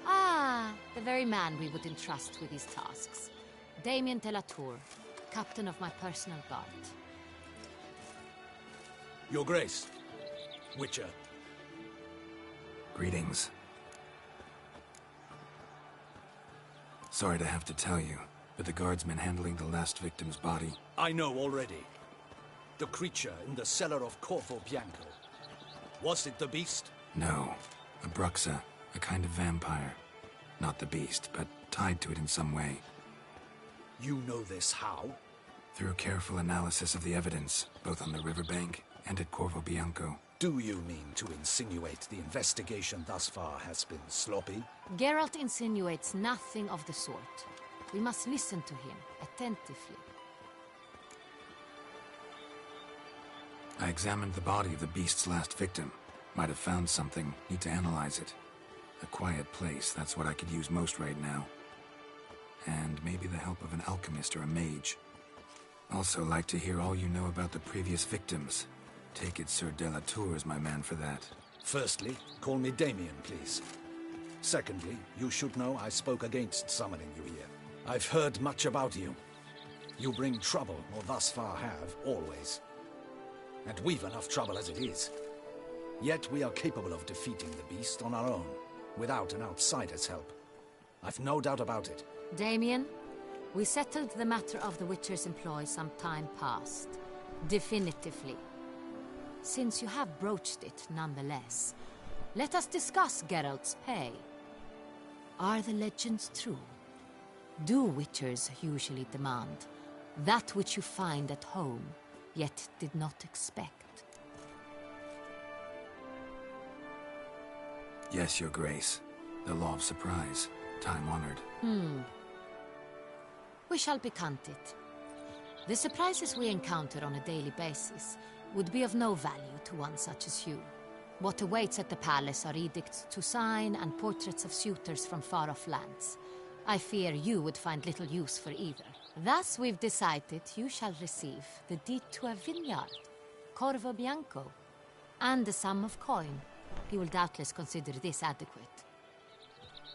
Ah, the very man we would entrust with these tasks. Damien de la Tour, captain of my personal guard. Your Grace, Witcher. Greetings. Sorry to have to tell you, but the guardsman handling the last victim's body... I know already. The creature in the cellar of Corvo Bianco. Was it the beast? No. A bruxa, a kind of vampire. Not the beast, but tied to it in some way. You know this how? Through careful analysis of the evidence, both on the riverbank and at Corvo Bianco. Do you mean to insinuate the investigation thus far has been sloppy? Geralt insinuates nothing of the sort. We must listen to him attentively. I examined the body of the beast's last victim. Might have found something. Need to analyze it. A quiet place, that's what I could use most right now. And maybe the help of an alchemist or a mage. Also like to hear all you know about the previous victims. Take it Sir de la Tour is my man for that. Firstly, call me Damien, please. Secondly, you should know I spoke against summoning you here. I've heard much about you. You bring trouble, or thus far have, always. And we've enough trouble as it is. Yet we are capable of defeating the beast on our own, without an outsider's help. I've no doubt about it. Damien, we settled the matter of the Witcher's employ some time past. Definitively. Since you have broached it nonetheless, let us discuss Geralt's pay. Are the legends true? Do Witchers usually demand that which you find at home, yet did not expect? Yes, Your Grace. The law of surprise. Time-honored. We shall becant it. The surprises we encounter on a daily basis would be of no value to one such as you. What awaits at the palace are edicts to sign and portraits of suitors from far-off lands. I fear you would find little use for either. Thus we've decided you shall receive the deed to a vineyard, Corvo Bianco, and a sum of coin. You will doubtless consider this adequate.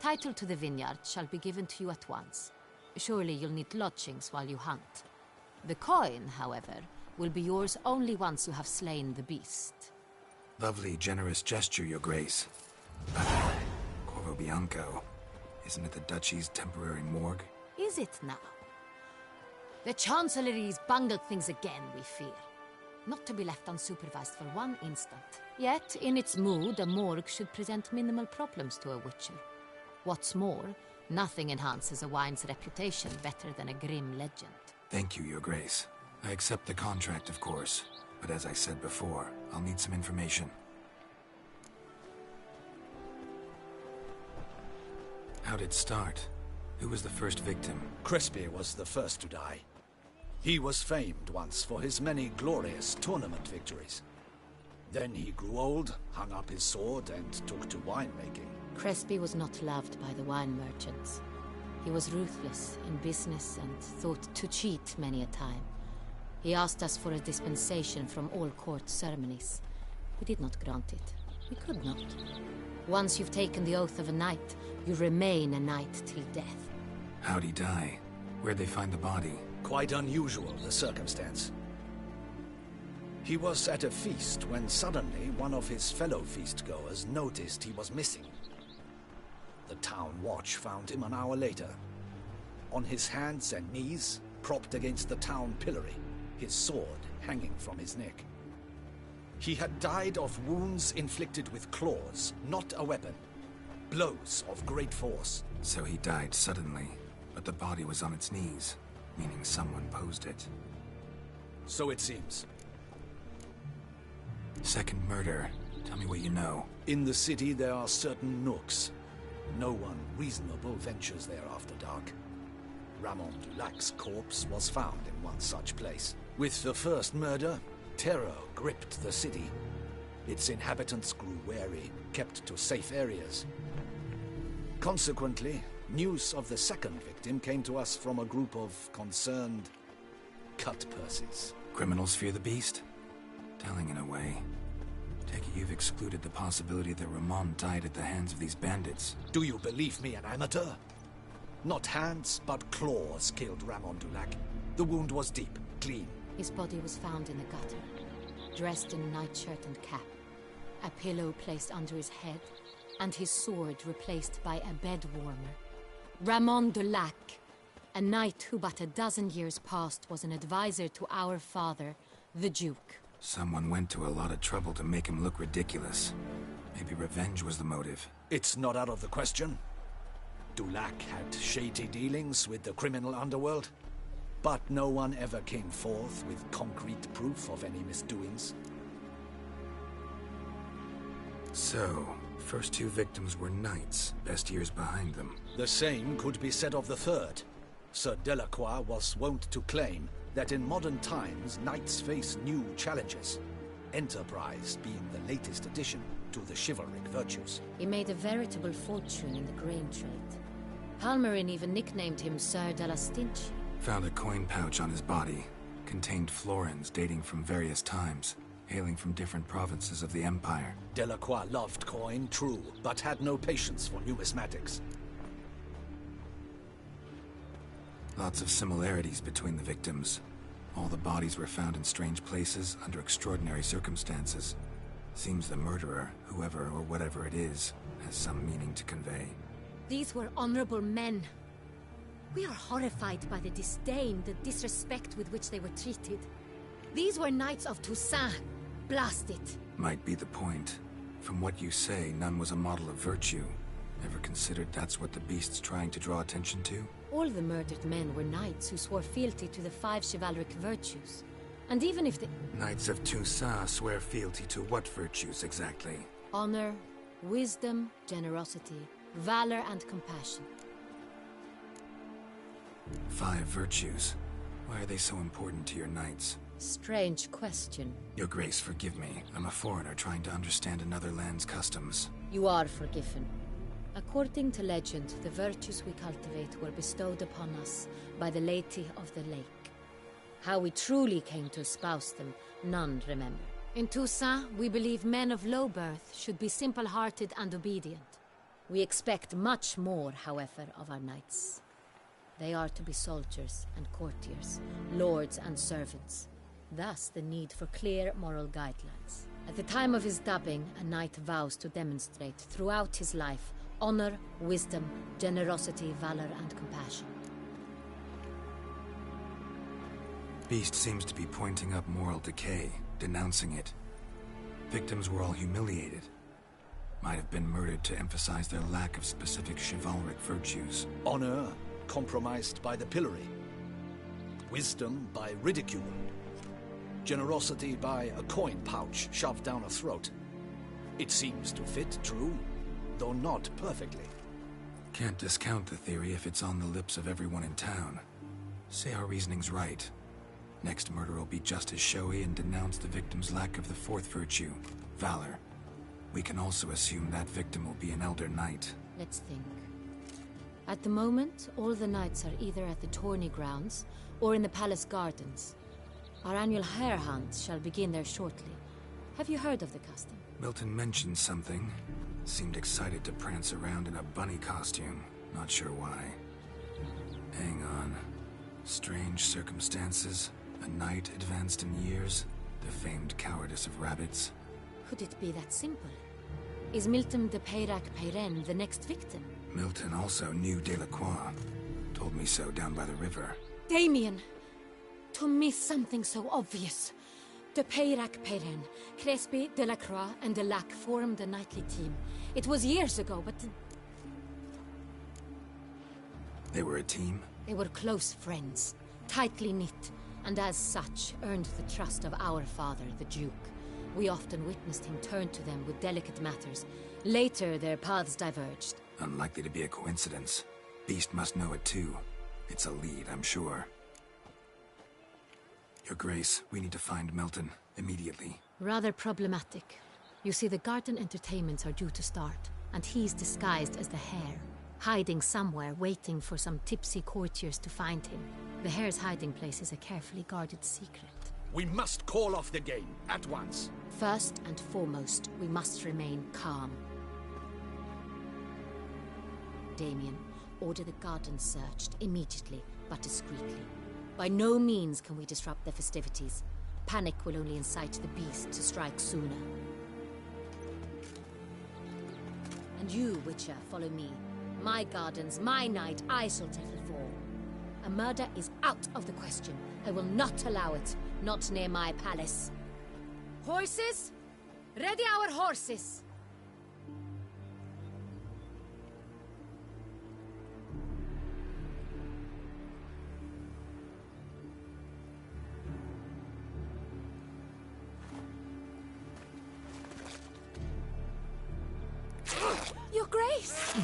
Title to the vineyard shall be given to you at once. Surely you'll need lodgings while you hunt. The coin, however, will be yours only once you have slain the beast. Lovely, generous gesture, Your Grace. But Corvo Bianco, isn't it the Duchy's temporary morgue? Is it now? The Chancellery's bungled things again, we fear. Not to be left unsupervised for one instant. Yet, in its mood, a morgue should present minimal problems to a Witcher. What's more, nothing enhances a wine's reputation better than a grim legend. Thank you, Your Grace. I accept the contract, of course. But as I said before, I'll need some information. How'd it start? Who was the first victim? Crespi was the first to die. He was famed once for his many glorious tournament victories. Then he grew old, hung up his sword, and took to winemaking. Crespi was not loved by the wine merchants. He was ruthless in business and thought to cheat many a time. He asked us for a dispensation from all court ceremonies. We did not grant it. We could not. Once you've taken the oath of a knight, you remain a knight till death. How'd he die? Where'd they find the body? Quite unusual, the circumstance. He was at a feast when suddenly one of his fellow feastgoers noticed he was missing. The town watch found him an hour later. On his hands and knees, propped against the town pillory, his sword hanging from his neck. He had died of wounds inflicted with claws, not a weapon. Blows of great force. So he died suddenly, but the body was on its knees, meaning someone posed it. So it seems. Second murder. Tell me what you know. In the city there are certain nooks. No one reasonable ventures there after dark. Ramon Dulac's corpse was found in one such place. With the first murder, terror gripped the city. Its inhabitants grew wary, kept to safe areas. Consequently, news of the second victim came to us from a group of concerned cut-purses. Criminals fear the beast? Telling in a way. Take it you've excluded the possibility that Ramon died at the hands of these bandits. Do you believe me, an amateur? Not hands, but claws killed Ramon Dulac. The wound was deep, clean. His body was found in the gutter, dressed in a nightshirt and cap, a pillow placed under his head, and his sword replaced by a bed warmer. Ramon Dulac, a knight who but a dozen years past was an advisor to our father, the Duke. Someone went to a lot of trouble to make him look ridiculous. Maybe revenge was the motive. It's not out of the question. Dulac had shady dealings with the criminal underworld, but no one ever came forth with concrete proof of any misdoings. So, first two victims were knights, best years behind them. The same could be said of the third. Sir Delacroix was wont to claim that in modern times knights face new challenges, enterprise being the latest addition to the chivalric virtues. He made a veritable fortune in the grain trade. Palmerin even nicknamed him Sir de la Stinch. Found a coin pouch on his body. Contained florins dating from various times, hailing from different provinces of the Empire. Delacroix loved coin, true, but had no patience for numismatics. Lots of similarities between the victims. All the bodies were found in strange places, under extraordinary circumstances. Seems the murderer, whoever or whatever it is, has some meaning to convey. These were honorable men. We are horrified by the disdain, the disrespect with which they were treated. These were knights of Toussaint. Blast it. Might be the point. From what you say, none was a model of virtue. Ever considered that's what the beast's trying to draw attention to? All the murdered men were knights who swore fealty to the 5 chivalric virtues. And even if the... Knights of Toussaint swear fealty to what virtues exactly? Honor, wisdom, generosity, valor, and compassion. 5 virtues. Why are they so important to your knights? Strange question. Your Grace, forgive me. I'm a foreigner trying to understand another land's customs. You are forgiven. According to legend, the virtues we cultivate were bestowed upon us by the Lady of the Lake. How we truly came to espouse them, none remember. In Toussaint, we believe men of low birth should be simple-hearted and obedient. We expect much more, however, of our knights. They are to be soldiers and courtiers, lords and servants. Thus, the need for clear moral guidelines. At the time of his dubbing, a knight vows to demonstrate throughout his life honor, wisdom, generosity, valor, and compassion. Beast seems to be pointing up moral decay, denouncing it. Victims were all humiliated. Might have been murdered to emphasize their lack of specific chivalric virtues. Honor compromised by the pillory. Wisdom by ridicule. Generosity by a coin pouch shoved down a throat. It seems to fit, true, though not perfectly. Can't discount the theory if it's on the lips of everyone in town. Say our reasoning's right. Next murder will be just as showy and denounce the victim's lack of the 4th virtue, valor. We can also assume that victim will be an elder knight. Let's think. At the moment, all the knights are either at the tourney grounds or in the palace gardens. Our annual hare hunt shall begin there shortly. Have you heard of the custom? Milton mentioned something. Seemed excited to prance around in a bunny costume. Not sure why. Hang on. Strange circumstances. A knight advanced in years. The famed cowardice of rabbits. Could it be that simple? Is Milton de Peyrac Peyren the next victim? Milton also knew Delacroix. Told me so down by the river. Damien! To miss something so obvious. De Peyrac Peyren, Crespi, Delacroix, and Delac formed a knightly team. It was years ago, but... They were a team? They were close friends, tightly knit, and as such, earned the trust of our father, the Duke. We often witnessed him turn to them with delicate matters. Later, their paths diverged. Unlikely to be a coincidence. Beast must know it too. It's a lead, I'm sure. Your Grace, we need to find Milton, immediately. Rather problematic. You see, the garden entertainments are due to start, and he's disguised as the hare, hiding somewhere, waiting for some tipsy courtiers to find him. The hare's hiding place is a carefully guarded secret. We must call off the game, at once. First and foremost, we must remain calm. Damien, order the garden searched immediately, but discreetly. By no means can we disrupt the festivities. Panic will only incite the beast to strike sooner. And you, Witcher, follow me. My gardens, my night, I shall settle for. A murder is out of the question. I will not allow it. Not near my palace. Horses? Ready our horses! Your Grace!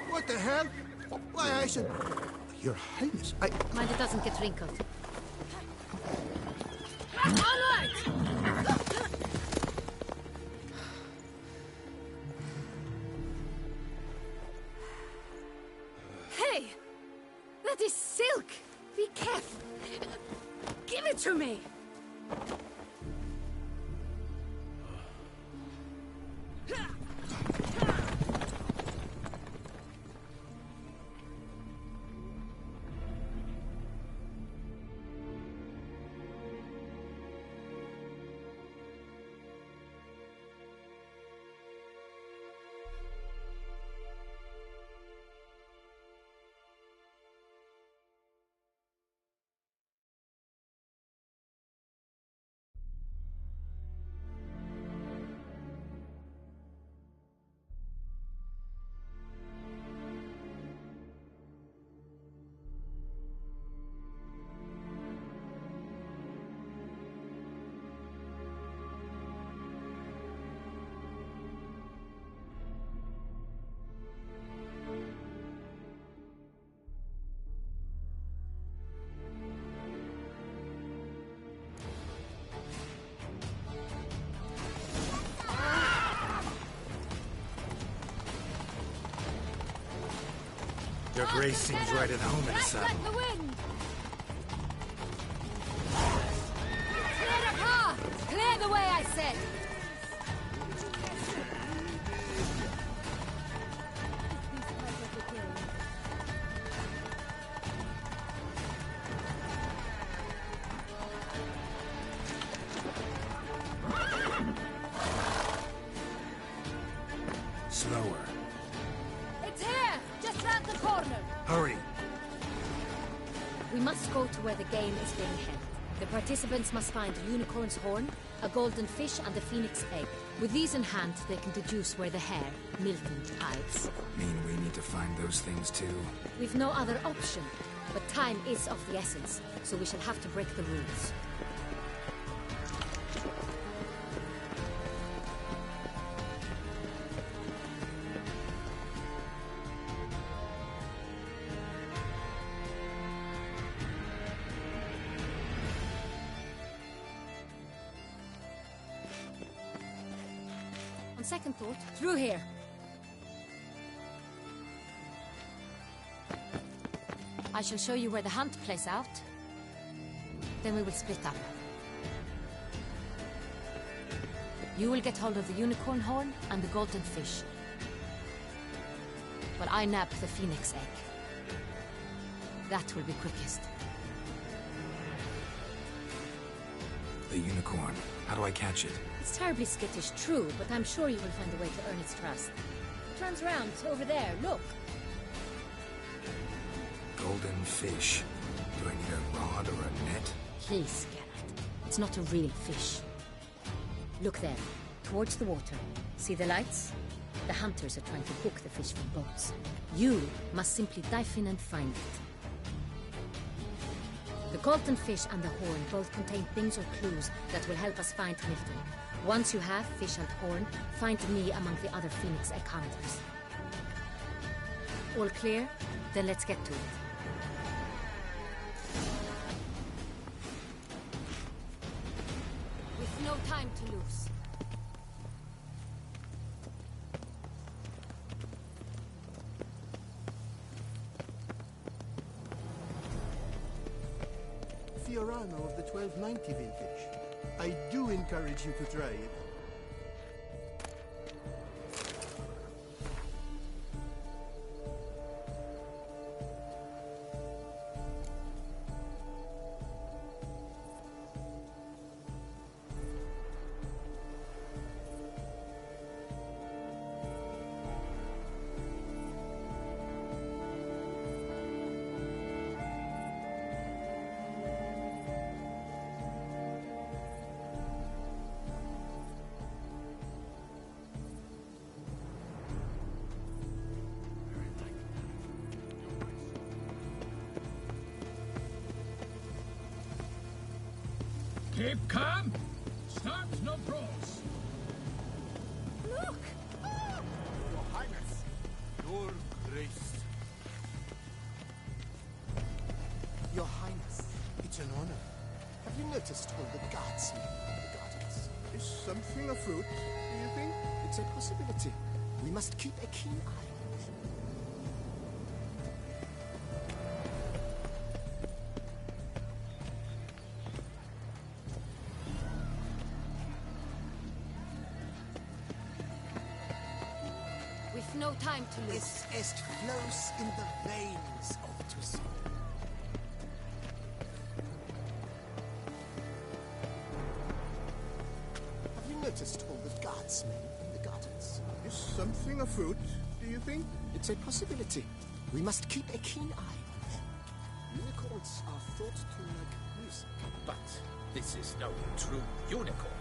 What the hell? Why, I should... Your Highness, I... Mind it doesn't get wrinkled. Onward! Hey! That is silk! Be careful! Give it to me! Your Grace seems right at home in the saddle. Like the wind! Clear the path! Clear the way, I said! Slower. It's here! Just round the corner! Hurry! We must go to where the game is being held. The participants must find a unicorn's horn, a golden fish, and a phoenix egg. With these in hand, they can deduce where the hare, Milton, hides. Mean we need to find those things too? We've no other option. But time is of the essence, so we shall have to break the rules. On second thought, through here. I shall show you where the hunt plays out. Then we will split up. You will get hold of the unicorn horn and the golden fish, while I nab the phoenix egg. That will be quickest. The unicorn. How do I catch it? It's terribly skittish, true, but I'm sure you will find a way to earn its trust. It turns around, over there, look. Golden fish. Do I need a rod or a net? Please, Geralt. It's not a real fish. Look there, towards the water. See the lights? The hunters are trying to hook the fish from boats. You must simply dive in and find it. The golden fish and the horn both contain things or clues that will help us find Milton. Once you have fish and horn, find me among the other phoenix egg hunters. All clear? Then let's get to it. With no time to lose. Fiorano of the 1290 vintage. I do encourage you to try it. Keep calm. Start no brawls. Look! Your Highness, your grace. Your Highness, it's an honor. Have you noticed all the guardsmen in the gardens? Is something afoot, do you think? It's a possibility. We must keep a keen eye on them. With no time to lose. This est flows in the veins of Toussaint. Have you noticed all the guardsmen in the gardens? Is something afoot, do you think? It's a possibility. We must keep a keen eye on them. Unicorns are thought to like music. But this is no true unicorn.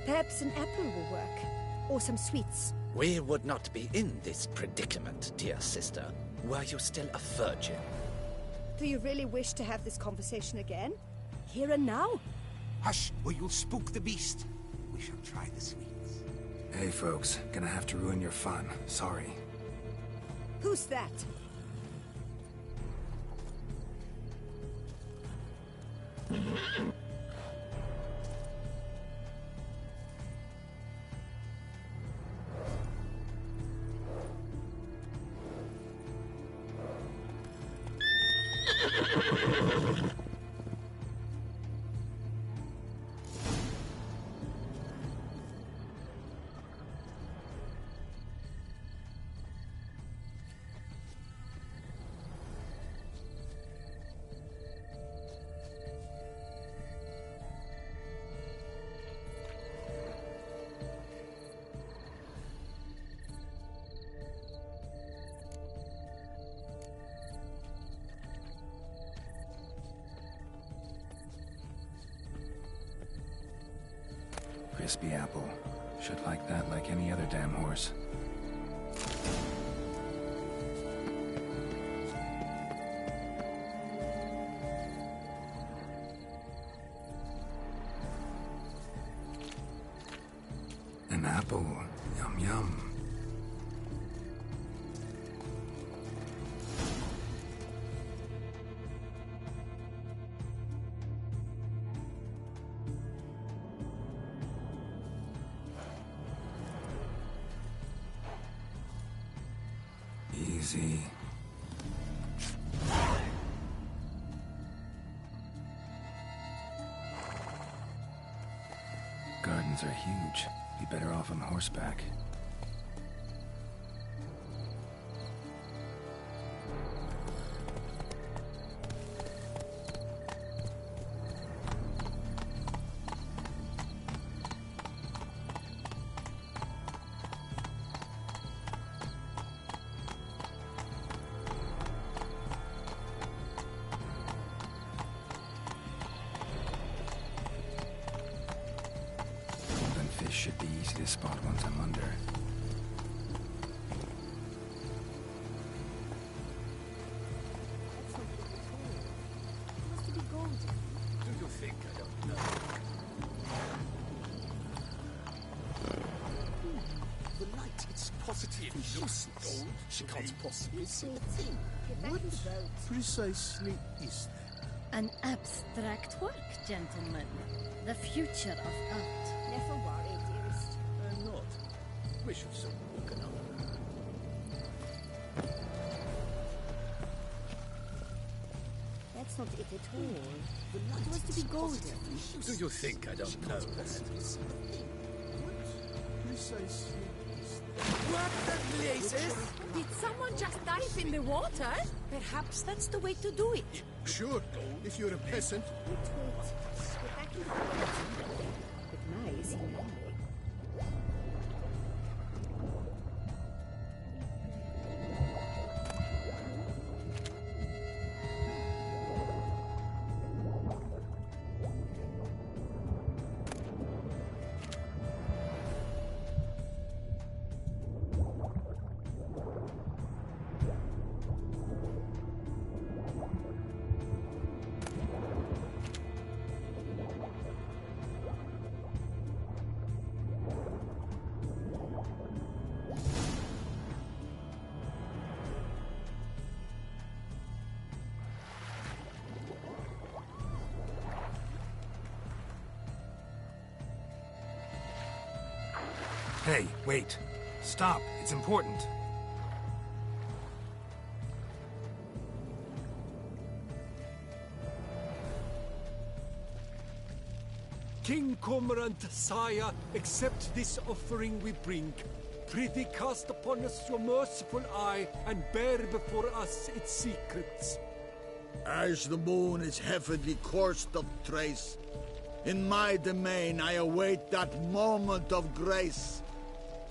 Perhaps an apple will work. Or some sweets. We would not be in this predicament, dear sister, were you still a virgin. Do you really wish to have this conversation again? Here and now? Hush, or you'll spook the beast. We shall try the sweets. Hey, folks. Gonna have to ruin your fun. Sorry. Who's that? Crispy apple. Should like that like any other damn horse. An apple Yum, yum. Easy. Gardens are huge. Be better off on horseback. Should be easy to spot once I'm under. Must be golden. Do you think I don't know? The light, it's positively useless. She can't possibly see a thing. What precisely is that? An abstract work, gentlemen. The future of art. Never worry, dearest. I'm not. We should soon walk another. That's not it at all. It was to be golden. Do you think I don't know that? Precisely. What the blazes? Did someone just dive in the water? Perhaps that's the way to do it. Sure, if you're a peasant. Wait. Get back into the water. But nice and lonely. Hey, wait. Stop. It's important. King Cormorant, sire, accept this offering we bring. Prithee cast upon us your merciful eye, and bear before us its secrets. As the moon is heavily coursed of trace, in my domain I await that moment of grace,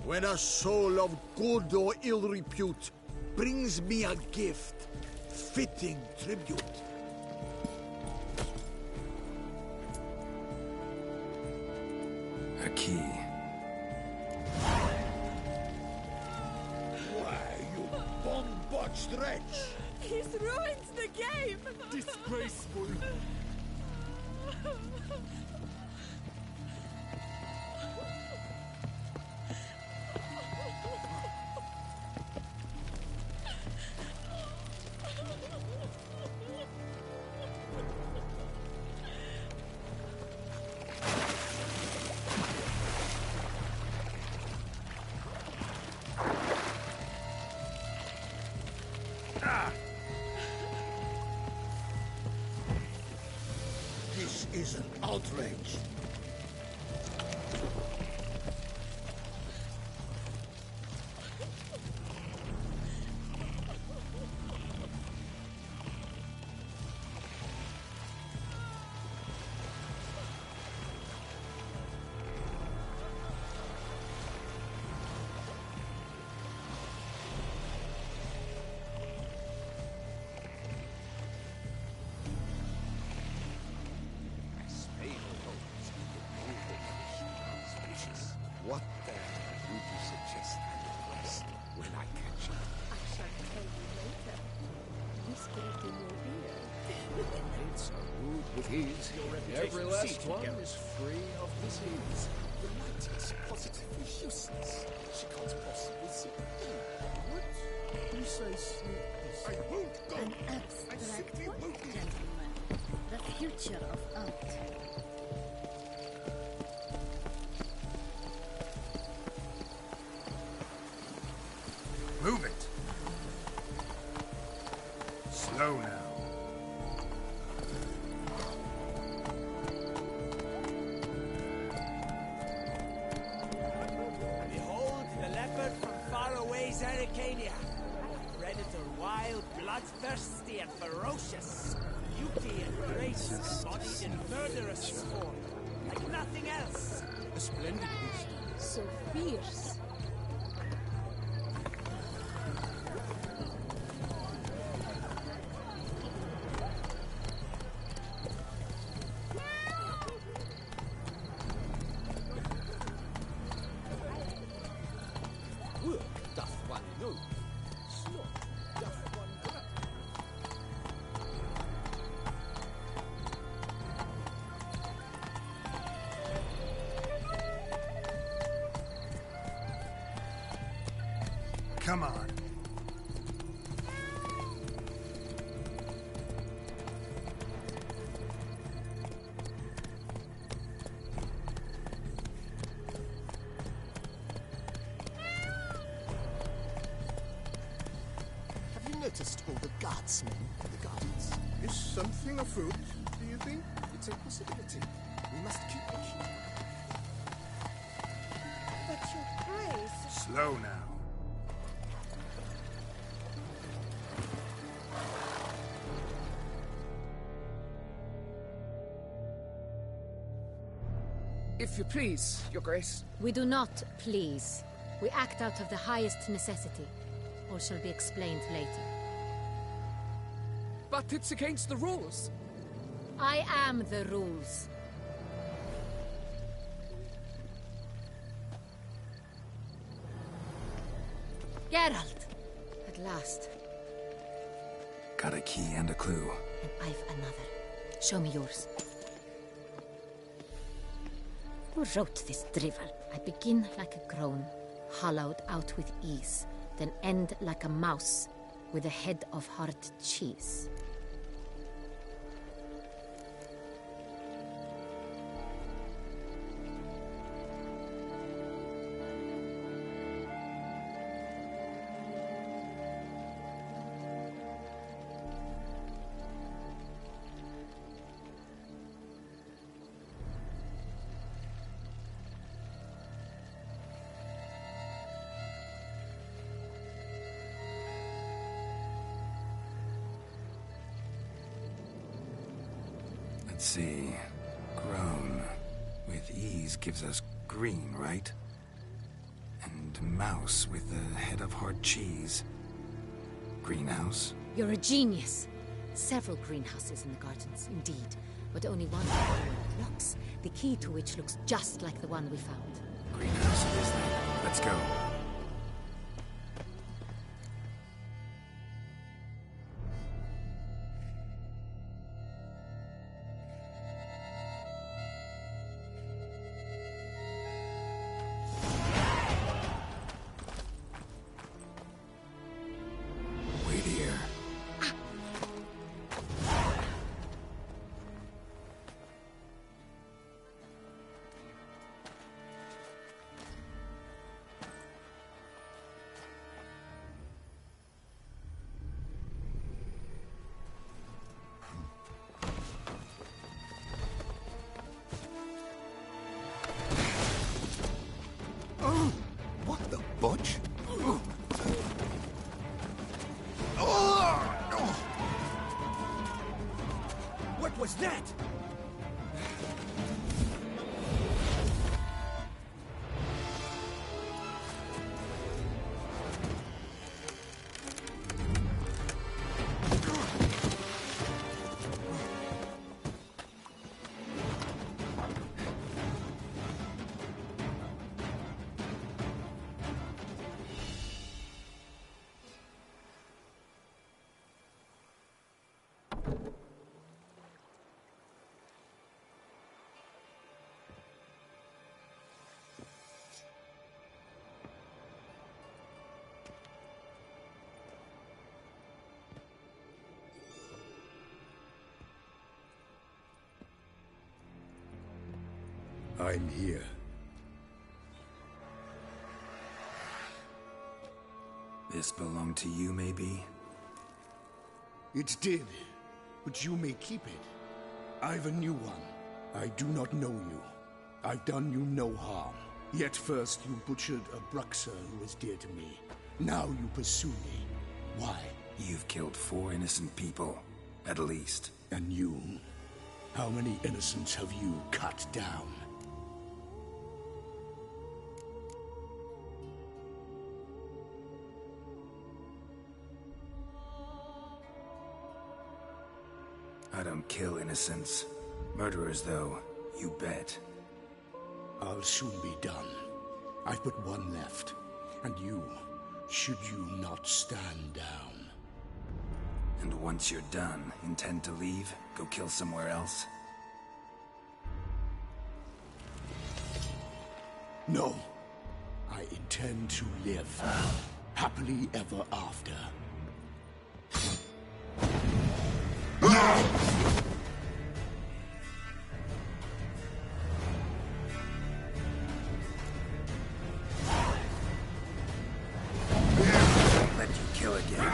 when a soul of good or ill repute brings me a gift, fitting tribute. A key. Why, you bomb-botched wretch! He's ruined the game! Disgraceful! This is an outrage. What then would you suggest I request when I catch it? I shall tell you later. Whisper it in your ear. It's a rude with his. Your reputation Every last one is free of disease. The light is positively useless. She future of art. Move it. Slow now. Behold the leopard from faraway Zaricania. A predator wild, bloodthirsty, and ferocious. Beauty and grace embodied in murderous form. Like nothing else. A splendid beast. So fierce. Work doth one know. Sloth doth one grant. Come on. Have you noticed all the guardsmen in the gardens? Is something afoot, do you think? It's a possibility. We must keep a keen eye. But your grace. Slow now. If you please, Your Grace. We do not please. We act out of the highest necessity. All shall be explained later. But it's against the rules. I am the rules. Geralt! At last. Got a key and a clue. And I've another. Show me yours. Who wrote this drivel? I begin like a groan, hollowed out with ease, then end like a mouse, with a head of hard cheese. Let's see. Grown. With ease gives us green, right? And mouse with the head of hard cheese. Greenhouse? You're a genius. Several greenhouses in the gardens, indeed, but only one locks, the key to which looks just like the one we found. Greenhouse it is then. Let's go. Wait here. I'm here. This belonged to you, maybe? It did, but you may keep it. I've a new one. I do not know you. I've done you no harm. Yet first you butchered a Bruxer who was dear to me. Now you pursue me. Why? You've killed 4 innocent people, at least. And you? How many innocents have you cut down? I don't kill innocents. Murderers, though, you bet. I'll soon be done. I've but one left. And you, should you not stand down. And once you're done, intend to leave? Go kill somewhere else? No. I intend to live. Happily ever after. Let you kill again.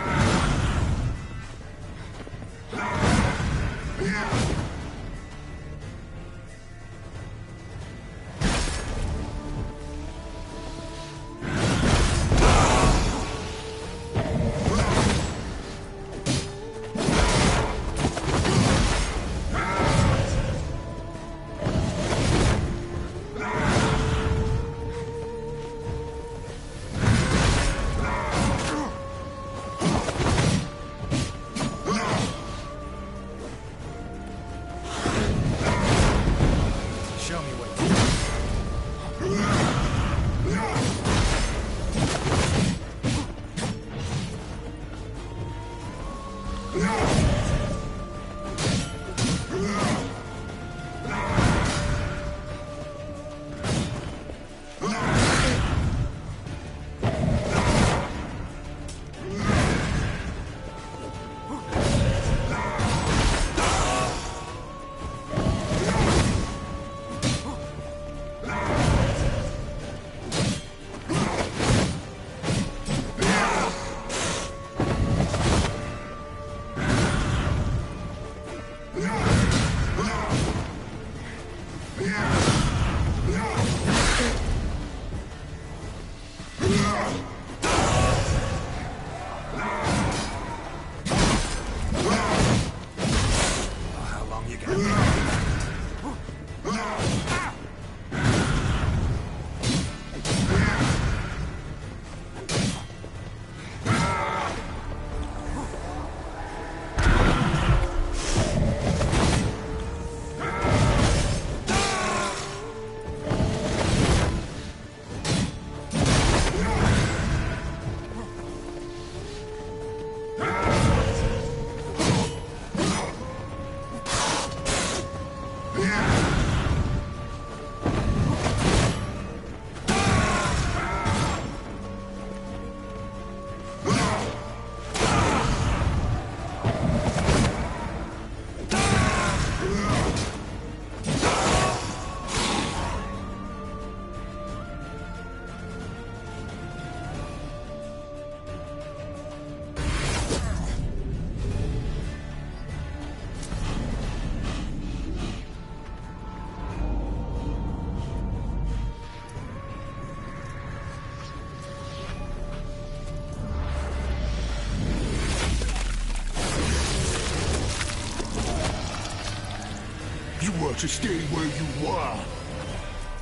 You were to stay where you were.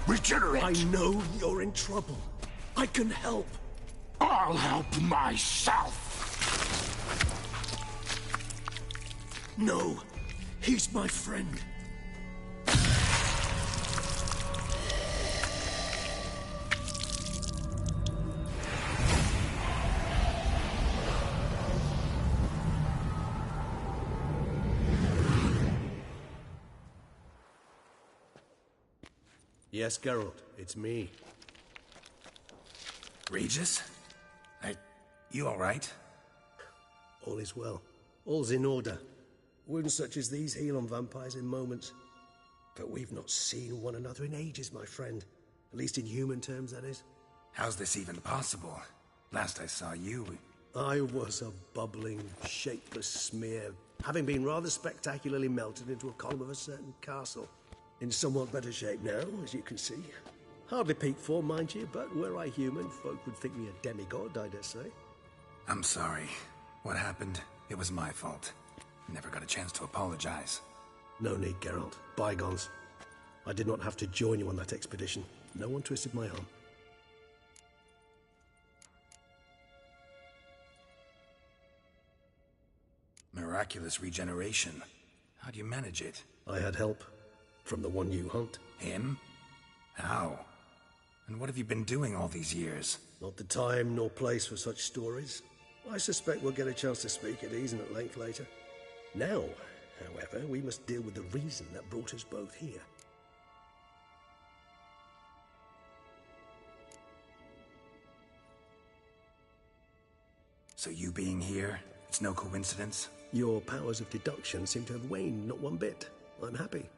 Regenerate! I know you're in trouble. I can help. I'll help myself! No, he's my friend. Yes, Geralt, it's me. Regis? You all right? All is well. All's in order. Wounds such as these heal on vampires in moments. But we've not seen one another in ages, my friend. At least in human terms, that is. How's this even possible? Last I saw you... I was a bubbling, shapeless smear, having been rather spectacularly melted into a column of a certain castle. In somewhat better shape now, as you can see. Hardly peak form, mind you, but were I human, folk would think me a demigod, I dare say. I'm sorry. What happened, it was my fault. Never got a chance to apologize. No need, Geralt. Bygones. I did not have to join you on that expedition. No one twisted my arm. Miraculous regeneration. How do you manage it? I had help. From the one you hunt. Him? How? And what have you been doing all these years? Not the time nor place for such stories. I suspect we'll get a chance to speak at ease and at length later. Now, however, we must deal with the reason that brought us both here. So you being here, it's no coincidence? Your powers of deduction seem to have waned not one bit. I'm happy.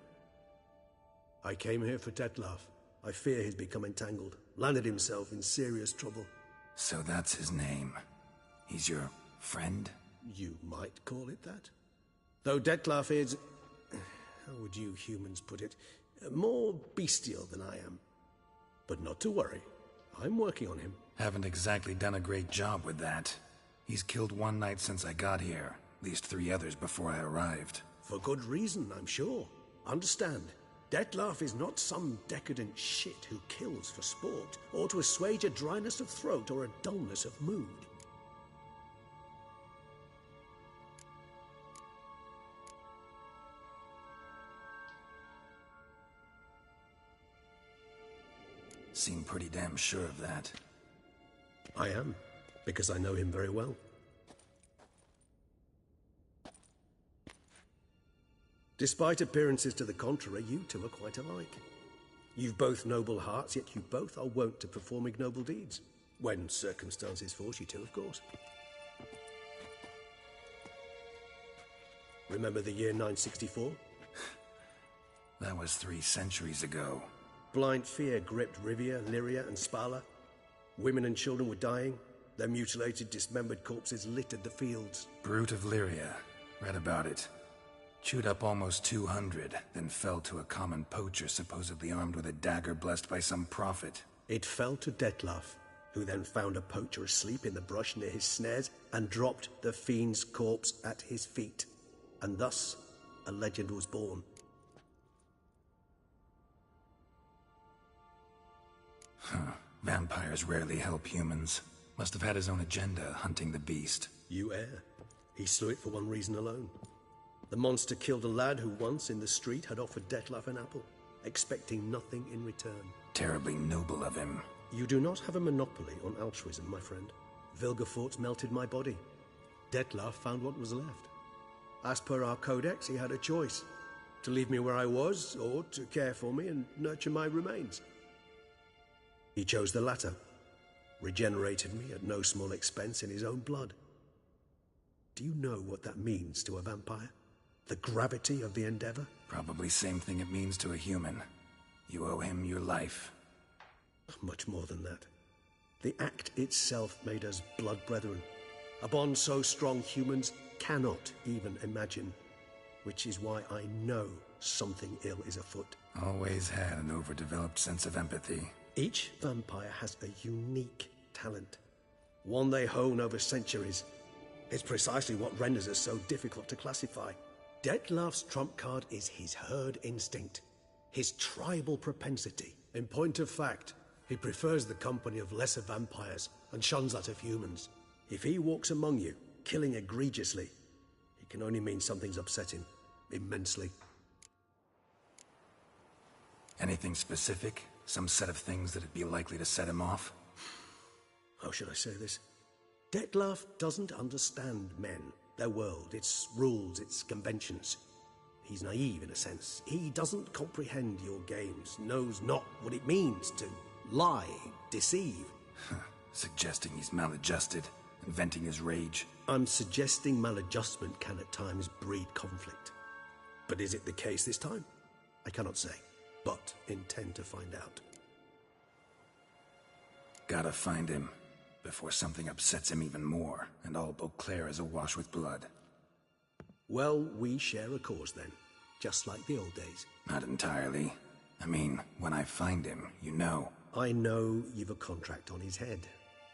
I came here for Detlef. I fear he's become entangled, landed himself in serious trouble. So that's his name. He's your friend? You might call it that. Though Detlef is... how would you humans put it? More bestial than I am. But not to worry. I'm working on him. Haven't exactly done a great job with that. He's killed one knight since I got here. At least 3 others before I arrived. For good reason, I'm sure. Understand, Detlef is not some decadent shit who kills for sport, or to assuage a dryness of throat or a dullness of mood. Seem pretty damn sure of that. I am, because I know him very well. Despite appearances to the contrary, you two are quite alike. You've both noble hearts, yet you both are wont to perform ignoble deeds. When circumstances force you to, of course. Remember the year 964? That was 3 centuries ago. Blind fear gripped Rivia, Lyria, and Spala. Women and children were dying. Their mutilated, dismembered corpses littered the fields. Brute of Lyria. Read about it. Chewed up almost 200, then fell to a common poacher supposedly armed with a dagger blessed by some prophet. It fell to Detlef, who then found a poacher asleep in the brush near his snares and dropped the fiend's corpse at his feet. And thus, a legend was born. Vampires rarely help humans. Must have had his own agenda, hunting the beast. You err. He slew it for one reason alone. The monster killed a lad who once, in the street, had offered Detlef an apple, expecting nothing in return. Terribly noble of him. You do not have a monopoly on altruism, my friend. Vilgefortz melted my body. Detlef found what was left. As per our codex, he had a choice. To leave me where I was, or to care for me and nurture my remains. He chose the latter. Regenerated me at no small expense in his own blood. Do you know what that means to a vampire? The gravity of the endeavor? Probably same thing it means to a human. You owe him your life. Much more than that. The act itself made us blood brethren. A bond so strong humans cannot even imagine. Which is why I know something ill is afoot. Always had an overdeveloped sense of empathy. Each vampire has a unique talent. One they hone over centuries. It's precisely what renders us so difficult to classify. Detlef's trump card is his herd instinct, his tribal propensity. In point of fact, he prefers the company of lesser vampires and shuns that of humans. If he walks among you, killing egregiously, it can only mean something's upset him, immensely. Anything specific? Some set of things that'd be likely to set him off? How should I say this? Detlef doesn't understand men, their world, its rules, its conventions. He's naive in a sense. He doesn't comprehend your games, knows not what it means to lie, deceive. Suggesting he's maladjusted, and venting his rage. I'm suggesting maladjustment can at times breed conflict. But is it the case this time? I cannot say, but intend to find out. Gotta find him, before something upsets him even more, and all Beauclair is awash with blood. Well, we share a cause then, just like the old days. Not entirely. I mean, when I find him, you know. I know you've a contract on his head.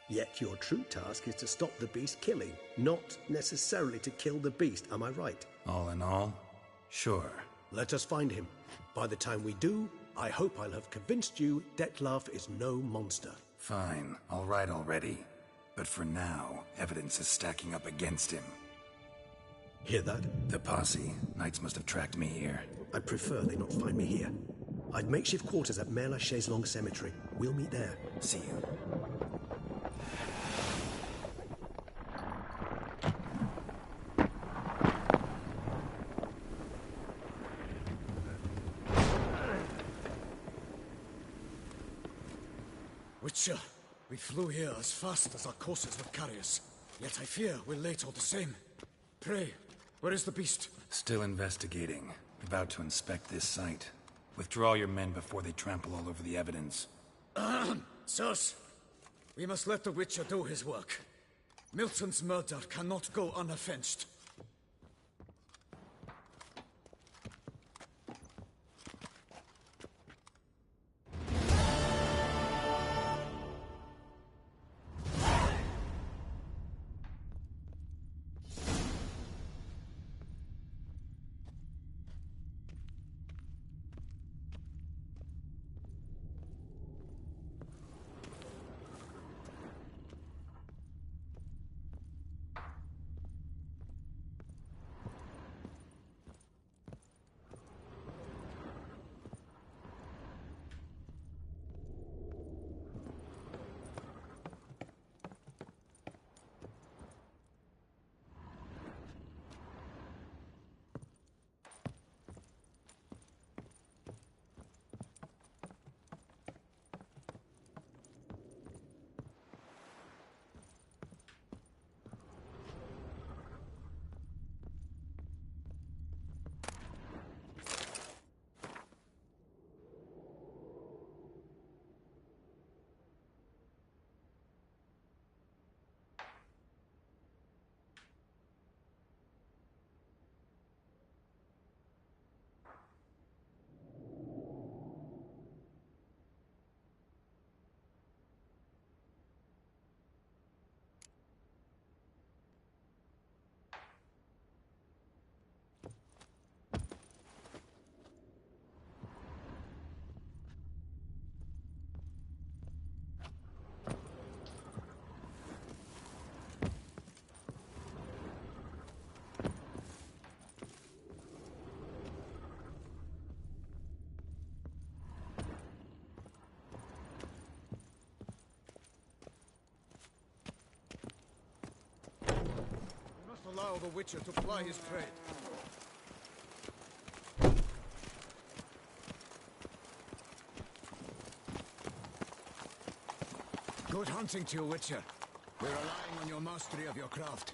Yet your true task is to stop the beast killing, not necessarily to kill the beast, am I right? All in all, sure. Let us find him. By the time we do, I hope I'll have convinced you Dettlaff is no monster. Fine, all right already. But for now, evidence is stacking up against him. Hear that? The posse. Knights must have tracked me here. I'd prefer they not find me here. I'd makeshift quarters at Mère Lachaise Long Cemetery. We'll meet there. See you. Witcher, we flew here as fast as our courses would carry us. Yet I fear we're late all the same. Pray, where is the beast? Still investigating. About to inspect this site. Withdraw your men before they trample all over the evidence. Sirs, we must let the Witcher do his work. Milton's murder cannot go unavenged. Allow the Witcher to ply his trade. Good hunting to you, Witcher. We're relying on your mastery of your craft.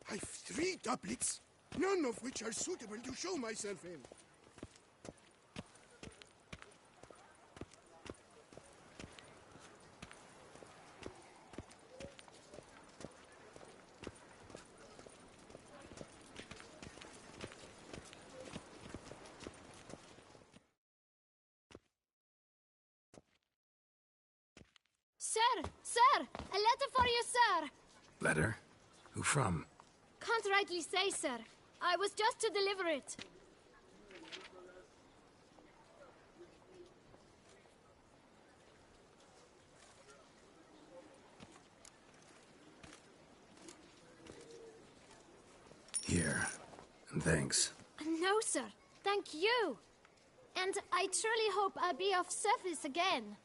I've 3 doublets, none of which are suitable to show myself in. Sir! Sir! A letter for you, sir! Letter? Who from? Can't rightly say, sir. I was just to deliver it. Here. And thanks. No, sir. Thank you. And I truly hope I'll be of service again.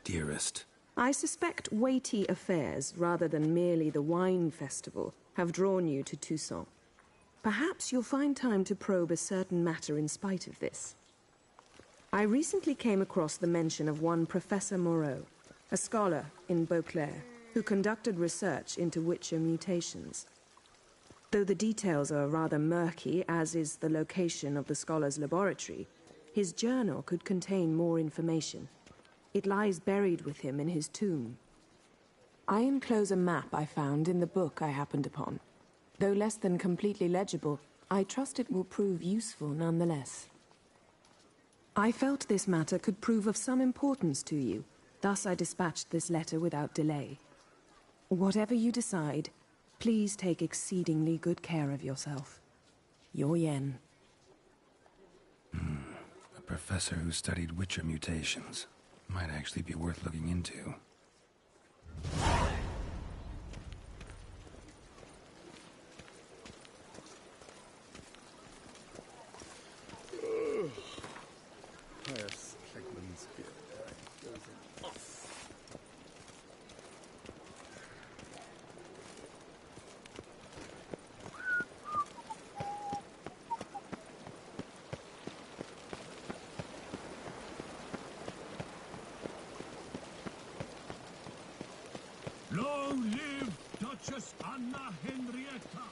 Dearest. I suspect weighty affairs, rather than merely the wine festival, have drawn you to Toussaint. Perhaps you'll find time to probe a certain matter in spite of this. I recently came across the mention of one Professor Moreau, a scholar in Beauclair, who conducted research into Witcher mutations. Though the details are rather murky, as is the location of the scholar's laboratory, his journal could contain more information. It lies buried with him in his tomb. I enclose a map I found in the book I happened upon. Though less than completely legible, I trust it will prove useful nonetheless. I felt this matter could prove of some importance to you, thus I dispatched this letter without delay. Whatever you decide, please take exceedingly good care of yourself. Your Yen. A professor who studied Witcher mutations. Might actually be worth looking into. Pious Kegman's beard goes in off. Long live Duchess Anna Henrietta!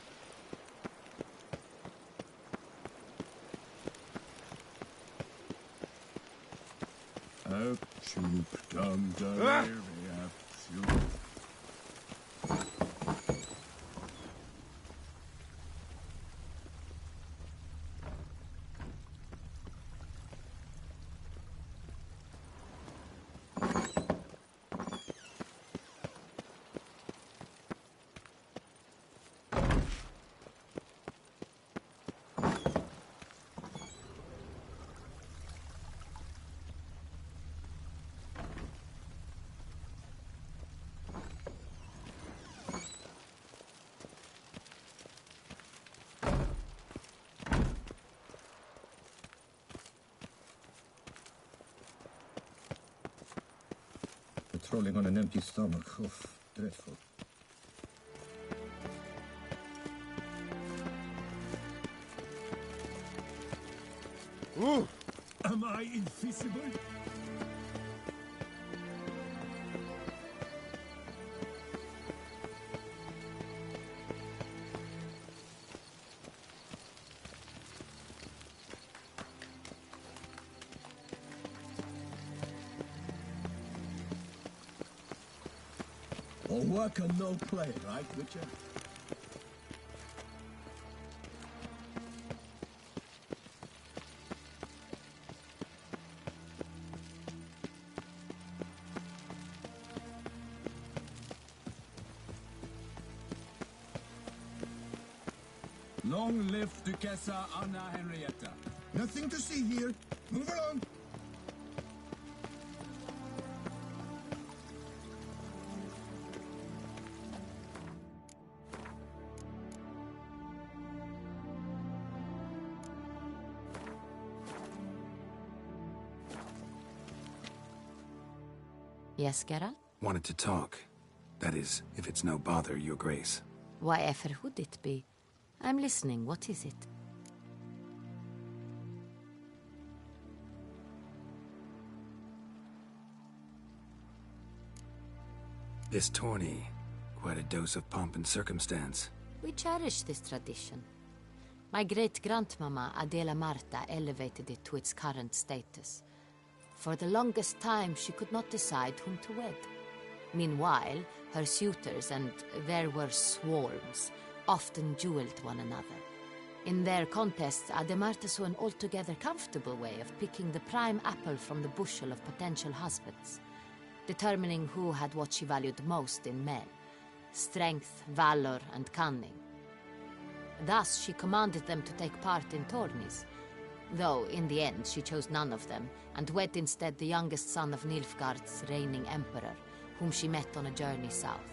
Up, shoop, dum, dum, here we have shoop. Patrolling on an empty stomach. Oof, dreadful. Oh, am I invisible? All work and no play, right, Witcher? Long live Duchessa Anna Henrietta. Nothing to see here. Move along. Yes, Geralt? Wanted to talk. That is, if it's no bother, Your Grace. Why ever would it be? I'm listening. What is it? This tourney, quite a dose of pomp and circumstance. We cherish this tradition. My great-grandmama Adela Marta elevated it to its current status. For the longest time, she could not decide whom to wed. Meanwhile, her suitors, and there were swarms, often dueled one another. In their contests, Ademarte saw an altogether comfortable way of picking the prime apple from the bushel of potential husbands, determining who had what she valued most in men: strength, valor, and cunning. Thus, she commanded them to take part in tourneys, though in the end she chose none of them, and wed instead the youngest son of Nilfgaard's reigning emperor, whom she met on a journey south.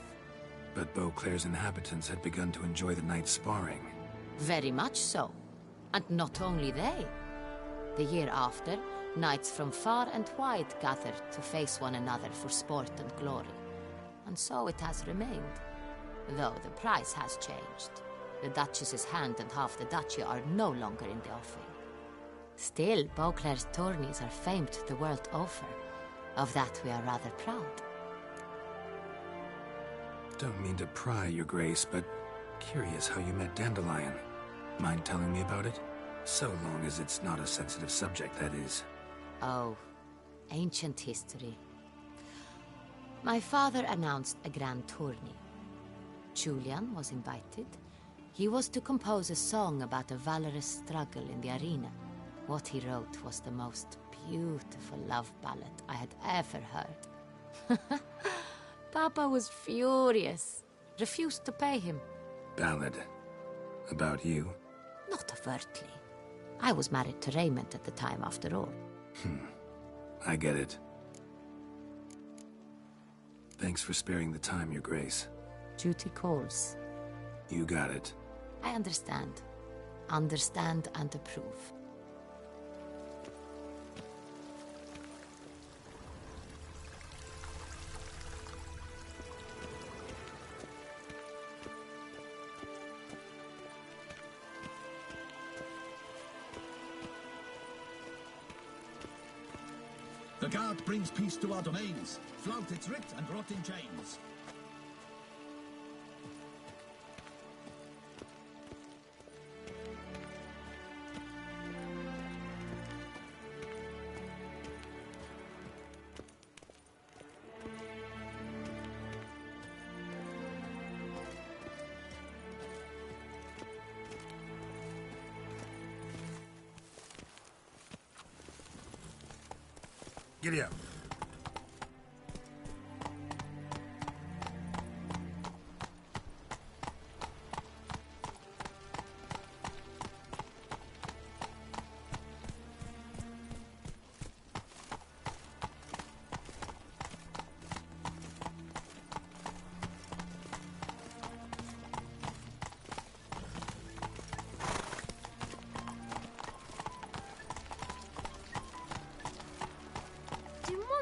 But Beauclair's inhabitants had begun to enjoy the night sparring. Very much so. And not only they. The year after, knights from far and wide gathered to face one another for sport and glory. And so it has remained. Though the price has changed. The Duchess's hand and half the duchy are no longer in the offing. Still, Beauclair's tourneys are famed the world over. Of that we are rather proud. Don't mean to pry, Your Grace, but curious how you met Dandelion. Mind telling me about it? So long as it's not a sensitive subject, that is. Oh, ancient history. My father announced a grand tourney. Julian was invited. He was to compose a song about a valorous struggle in the arena. What he wrote was the most beautiful love ballad I had ever heard. Papa was furious. Refused to pay him. Ballad. About you? Not overtly. I was married to Raymond at the time, after all. I get it. Thanks for sparing the time, Your Grace. Duty calls. You got it. I understand. Understand and approve. The guard brings peace to our domains. Flout its writ and rot in chains. Giddy up.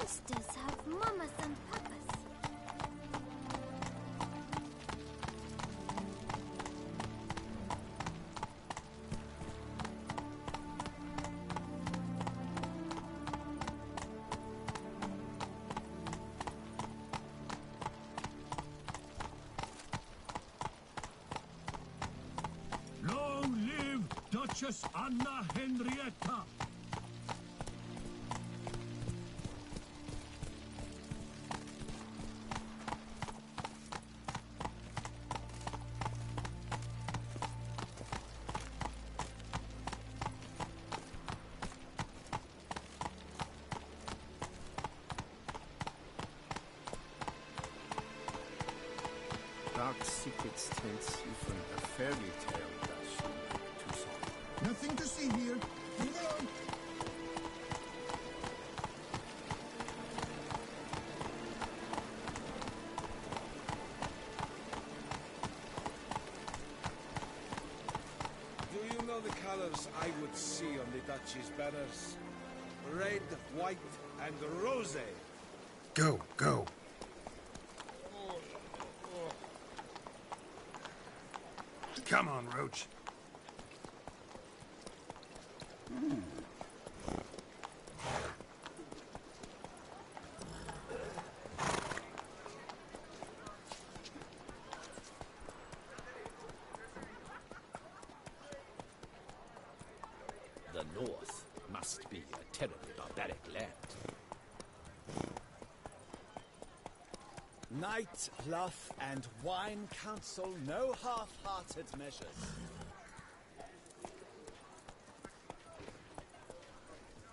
Monsters have mamas and papas. Long live Duchess Anna Henrietta! Dark secrets tense even a fairy tale does too soft. Nothing to see here. Leave alone. Do you know the colors I would see on the Duchy's banners? Red, white, and rose. Go, go. Come on, Roach. The North must be a terribly barbaric land. Night, cloth, and wine counsel no half-hearted measures.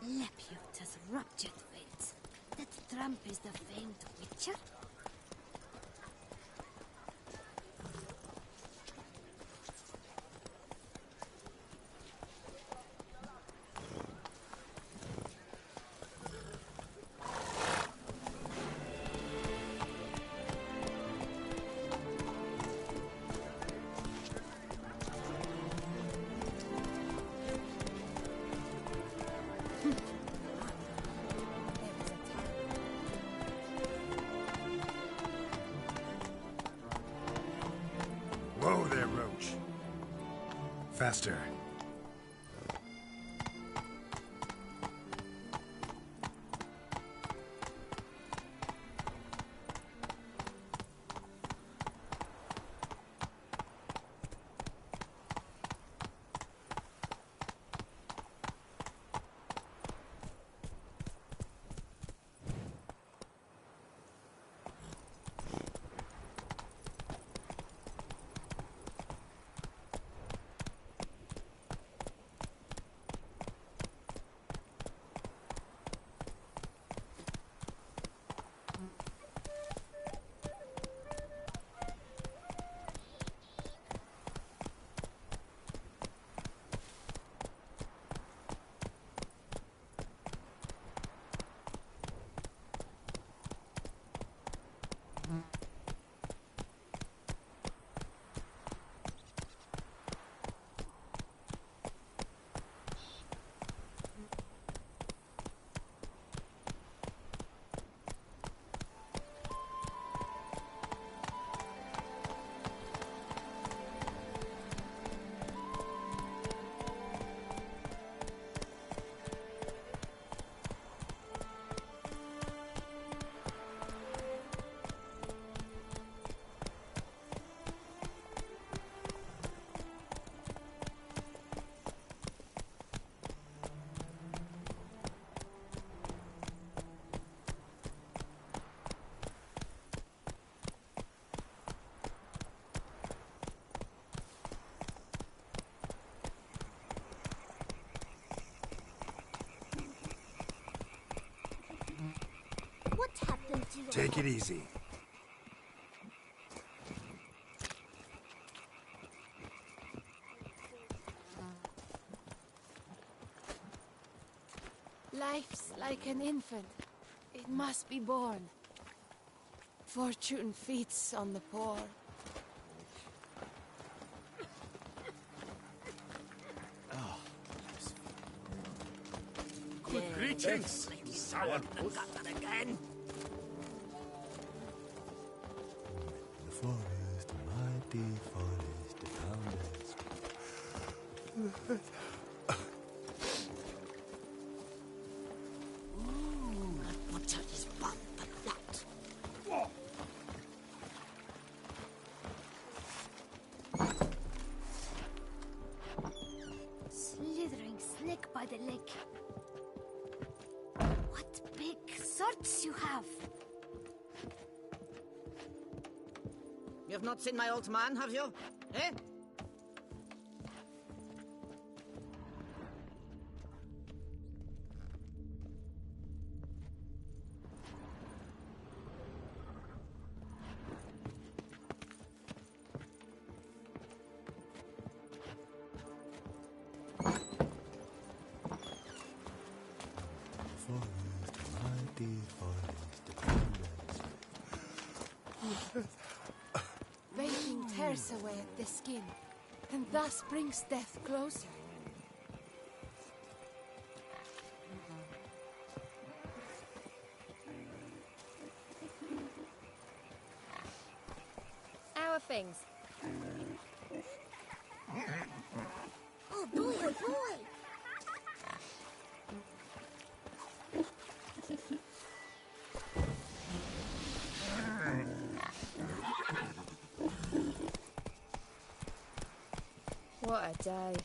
Lepute has ruptured fates. That tramp is the famed witcher? Whoa there, Roach. Faster. What happened to your Take it easy. Life's like an infant. It must be born. Fortune feeds on the poor. Greetings, sourpuss. Again. The forest, mighty forest, found A butcher is bump at that. slithering snake by the leg? What big swords you have! You've not seen my old man, have you? Eh? Vaping tears away at the skin, and thus brings death closer. Our things. Oh boy, oh boy! What a day.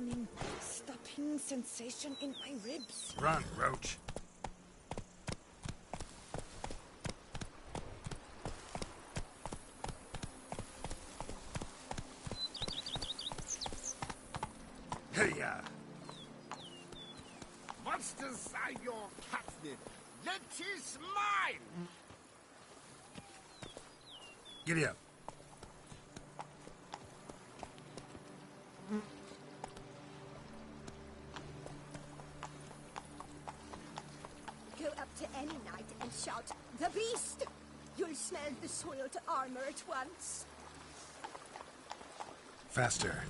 burning, stopping sensation in my ribs. Run, Roach. Hey-ya! Monsters are your catnip. That is mine! Giddy up. Go up to any knight and shout, "The beast!" You'll smell the soiled armor at once. Faster.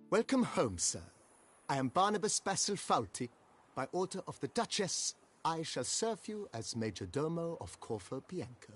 Welcome home, sir. I am Barnabas Basil Faulty. By order of the Duchess, I shall serve you as Major Domo of Corvo Bianco.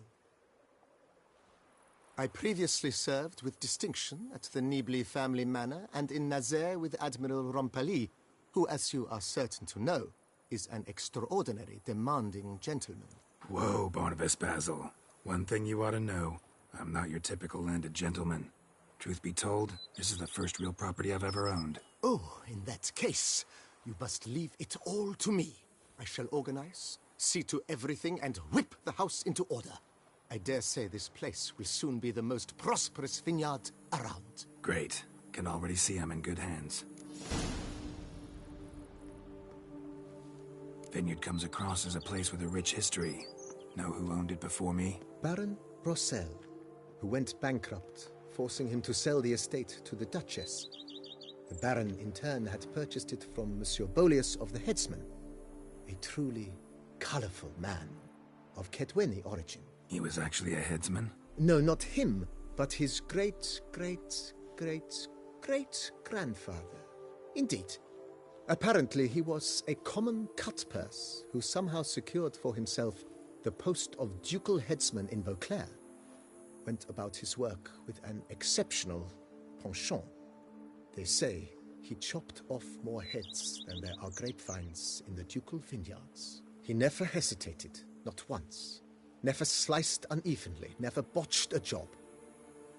I previously served with distinction at the Nibli family manor and in Nazaire with Admiral Rompali, who, as you are certain to know, is an extraordinary demanding gentleman. Whoa, Barnabas Basil. One thing you ought to know. I'm not your typical landed gentleman. Truth be told, this is the first real property I've ever owned. Oh, in that case, you must leave it all to me. I shall organize, see to everything, and whip the house into order. I dare say this place will soon be the most prosperous vineyard around. Great. Can already see I'm in good hands. Vineyard comes across as a place with a rich history. Know who owned it before me? Baron Rossel, who went bankrupt, forcing him to sell the estate to the Duchess. The Baron, in turn, had purchased it from Monsieur Bolius of the Headsman, a truly colorful man of Ketweni origin. He was actually a headsman? No, not him, but his great-great-great-great-grandfather. Indeed. Apparently, he was a common cutpurse who somehow secured for himself the post of ducal headsman in Beauclair. Went about his work with an exceptional penchant. They say he chopped off more heads than there are grapevines in the ducal vineyards. He never hesitated, not once. Never sliced unevenly, never botched a job.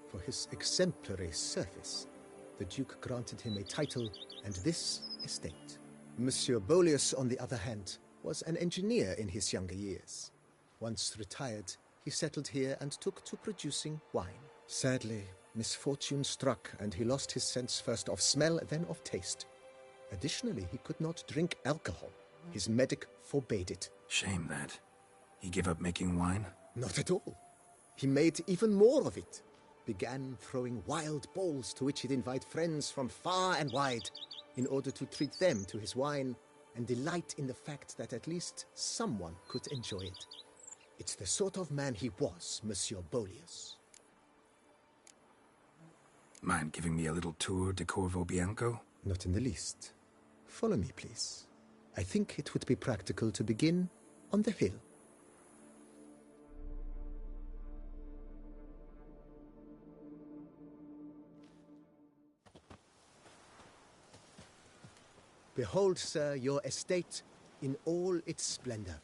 For his exemplary service, the Duke granted him a title and this estate. Monsieur Bolius, on the other hand, was an engineer in his younger years. Once retired, he settled here and took to producing wine. Sadly, misfortune struck and he lost his sense first of smell, then of taste. Additionally, he could not drink alcohol. His medic forbade it. Shame that. He gave up making wine? Not at all. He made even more of it. Began throwing wild balls to which he'd invite friends from far and wide in order to treat them to his wine and delight in the fact that at least someone could enjoy it. It's the sort of man he was, Monsieur Bolius. Mind giving me a little tour de Corvo Bianco? Not in the least. Follow me, please. I think it would be practical to begin on the hill. Behold, sir, your estate in all its splendor.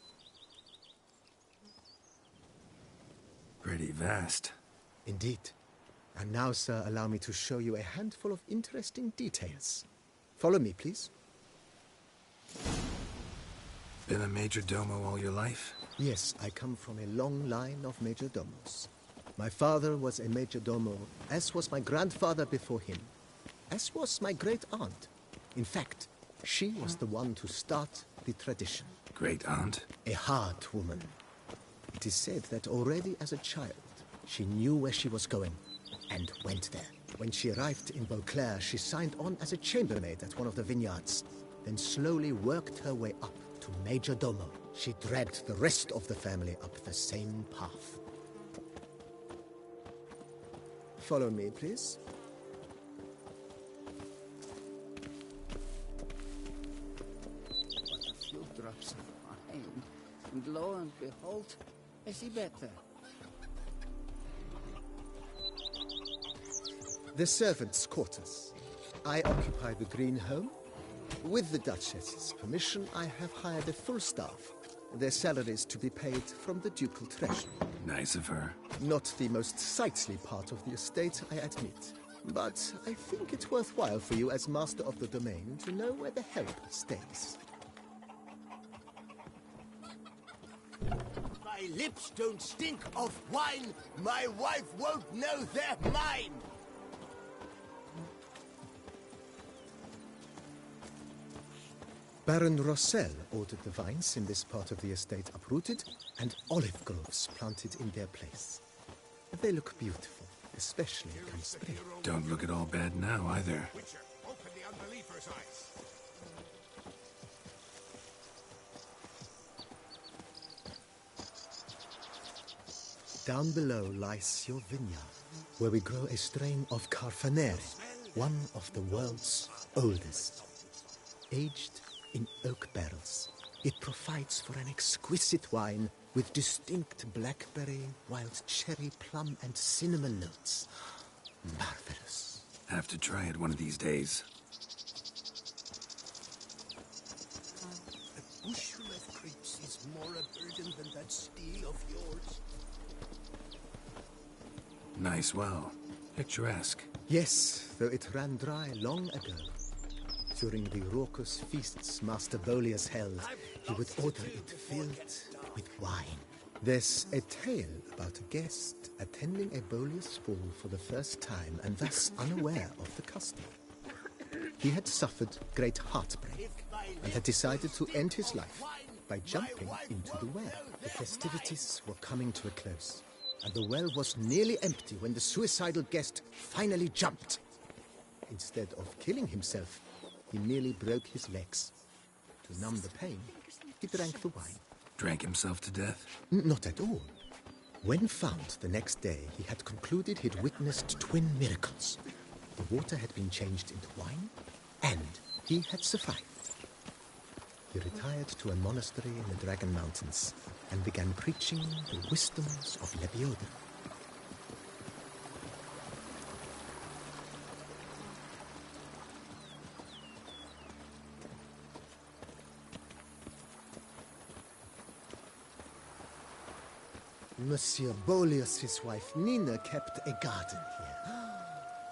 Pretty vast. Indeed. And now, sir, allow me to show you a handful of interesting details. Follow me, please. Been a major domo all your life? Yes, I come from a long line of major domos. My father was a major domo, as was my grandfather before him, as was my great-aunt. In fact, she was the one to start the tradition. Great-aunt? A hard woman. It is said that already as a child, she knew where she was going and went there. When she arrived in Beauclair, she signed on as a chambermaid at one of the vineyards, then slowly worked her way up to major domo. She dragged the rest of the family up the same path. Follow me, please. Behold, I see better. The servants' quarters. I occupy the green home. With the Duchess's permission, I have hired a full staff. Their salaries to be paid from the ducal treasury. Nice of her. Not the most sightly part of the estate, I admit. But I think it's worthwhile for you as master of the domain to know where the help stays. My lips don't stink of wine. My wife won't know they're mine. Baron Rossel ordered the vines in this part of the estate uprooted and olive groves planted in their place. They look beautiful, especially come spring. Don't look at all bad now, either. Witcher, open the unbeliever's eyes. Down below lies your vineyard, where we grow a strain of Carfanere, one of the world's oldest. Aged in oak barrels, it provides for an exquisite wine with distinct blackberry, wild cherry, plum, and cinnamon notes. Marvelous. Have to try it one of these days. A bushel of grapes is more a burden than that steel of yours. Nice well. Picturesque. Yes, though it ran dry long ago. During the raucous feasts Master Bolius held, he would order it filled with wine. There's a tale about a guest attending a Bolius ball for the first time and thus unaware of the custom. He had suffered great heartbreak and had decided to end his life by jumping into the well. The festivities were coming to a close, and the well was nearly empty when the suicidal guest finally jumped. Instead of killing himself, he merely broke his legs. To numb the pain, he drank the wine. Drank himself to death? Not at all. When found the next day, he had concluded he'd witnessed twin miracles. The water had been changed into wine, and he had survived. He retired to a monastery in the Dragon Mountains and began preaching the wisdoms of Lebioda. Monsieur Bolius' wife Nina kept a garden here.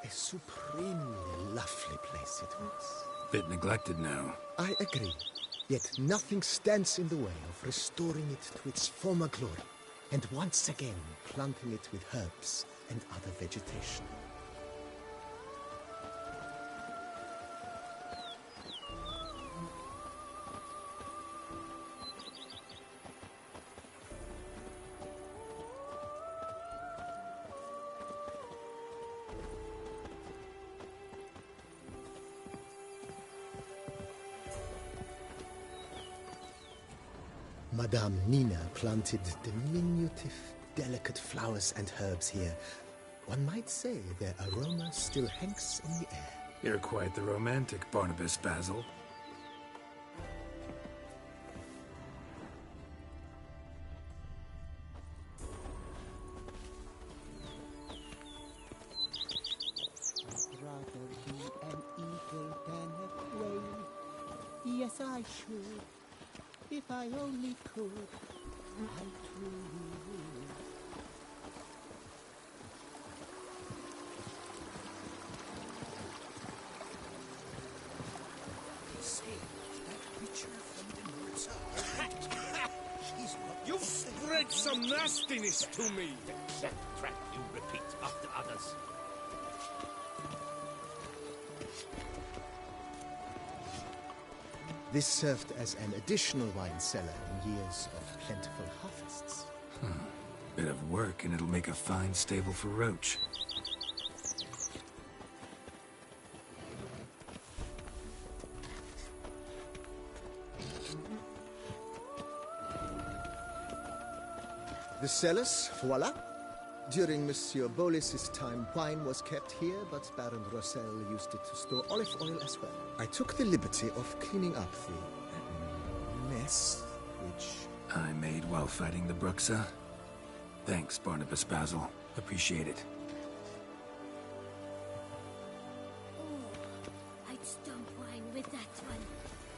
A supremely lovely place it was. Bit neglected now. I agree. Yet nothing stands in the way of restoring it to its former glory, and once again planting it with herbs and other vegetation. Madame Nina planted diminutive, delicate flowers and herbs here. One might say their aroma still hangs in the air. You're quite the romantic, Barnabas Basil. I'd rather be an eagle than a quail. Yes, I should. If I only could, I truly would. They say that witcher from the north side. She's not. You've spread some nastiness to me. That crap you repeat after others. This served as an additional wine cellar in years of plentiful harvests. Bit of work and it'll make a fine stable for Roach. The cellars, voila. During Monsieur Bolis's time, wine was kept here, but Baron Rossel used it to store olive oil as well. I took the liberty of cleaning up the mess, which I made while fighting the Bruxa? Thanks, Barnabas Basil. Appreciate it. I'd stomp wine with that one.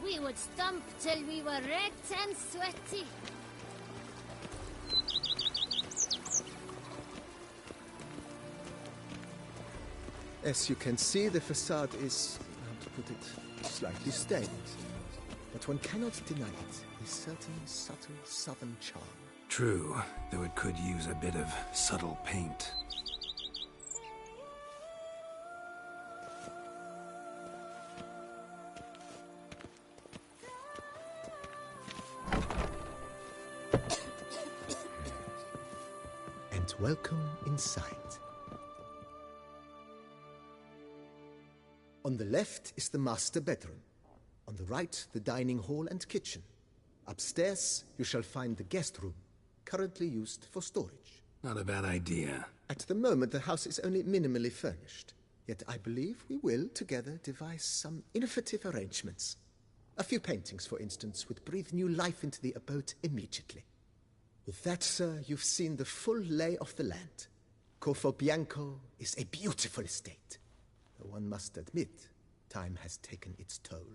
We would stomp till we were red and sweaty. As you can see, the facade is, how to put it, slightly stained. But one cannot deny it, a certain subtle southern charm. True, though it could use a bit of subtle paint. And welcome inside. On the left is the master bedroom. On the right, the dining hall and kitchen. Upstairs, you shall find the guest room, currently used for storage. Not a bad idea. At the moment, the house is only minimally furnished. Yet I believe we will, together, devise some innovative arrangements. A few paintings, for instance, would breathe new life into the abode immediately. With that, sir, you've seen the full lay of the land. Corvo Bianco is a beautiful estate. Though one must admit, time has taken its toll.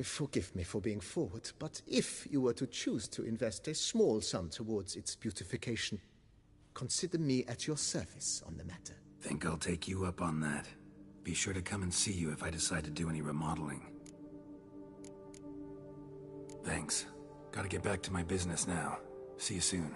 Forgive me for being forward, but if you were to choose to invest a small sum towards its beautification, consider me at your service on the matter. Think I'll take you up on that. Be sure to come and see you if I decide to do any remodeling. Thanks. Gotta get back to my business now. See you soon.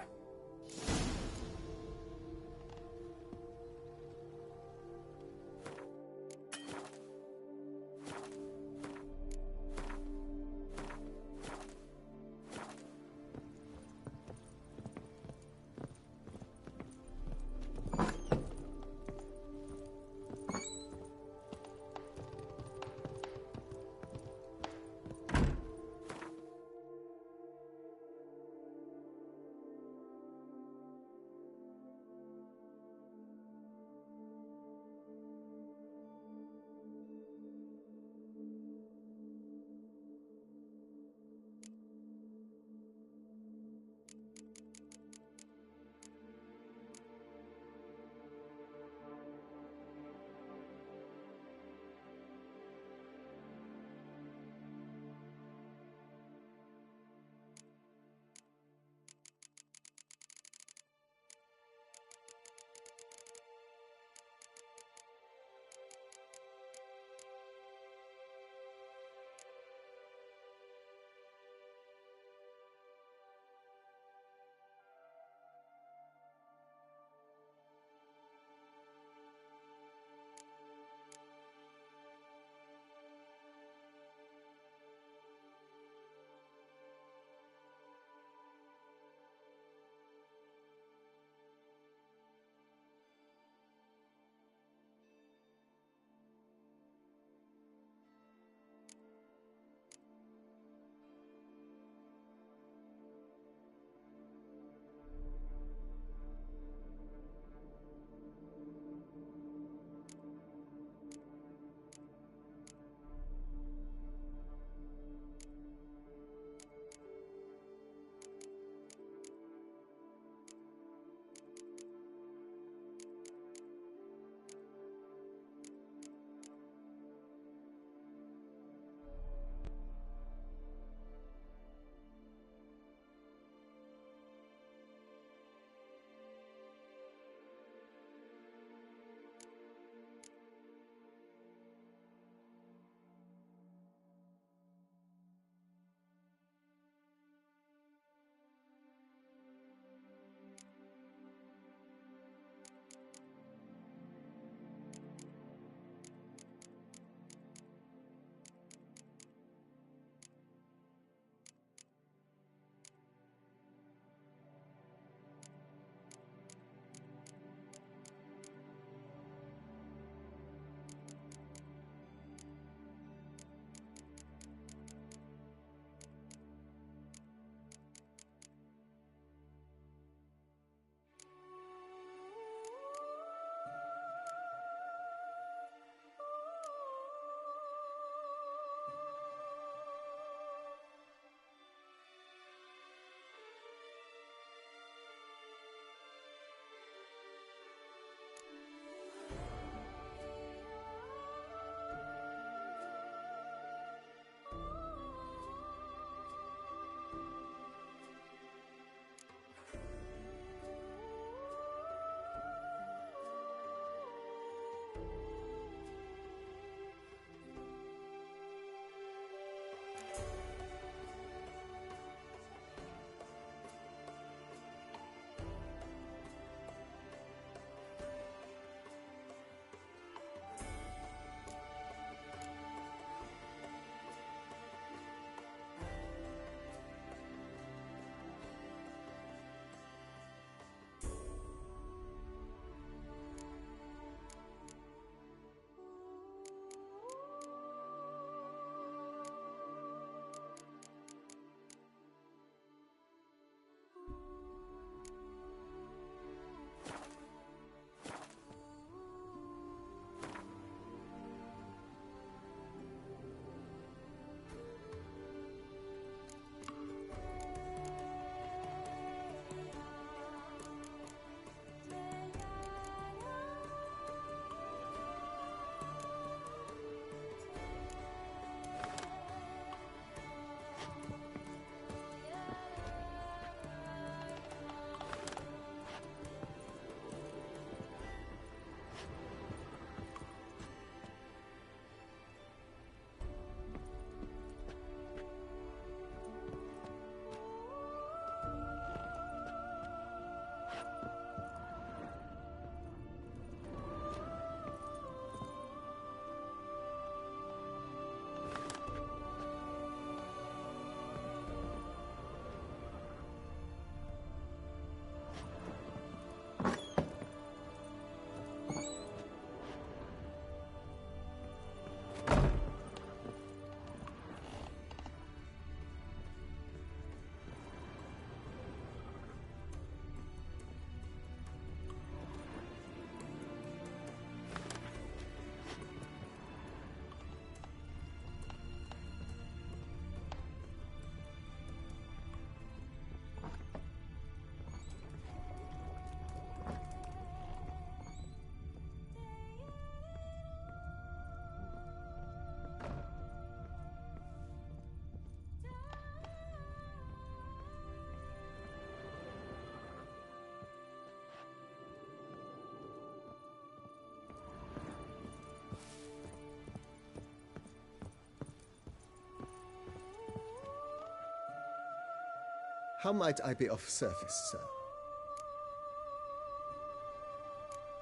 How might I be of service, sir?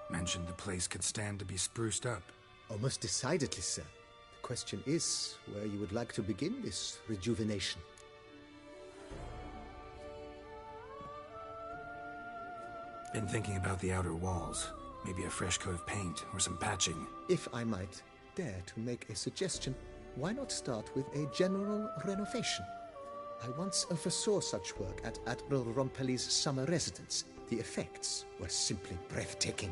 Mentioned the place could stand to be spruced up. Oh, most decidedly, sir. The question is where you would like to begin this rejuvenation. Been thinking about the outer walls. Maybe a fresh coat of paint or some patching. If I might dare to make a suggestion, why not start with a general renovation? I once oversaw such work at Admiral Rompelli's summer residence. The effects were simply breathtaking.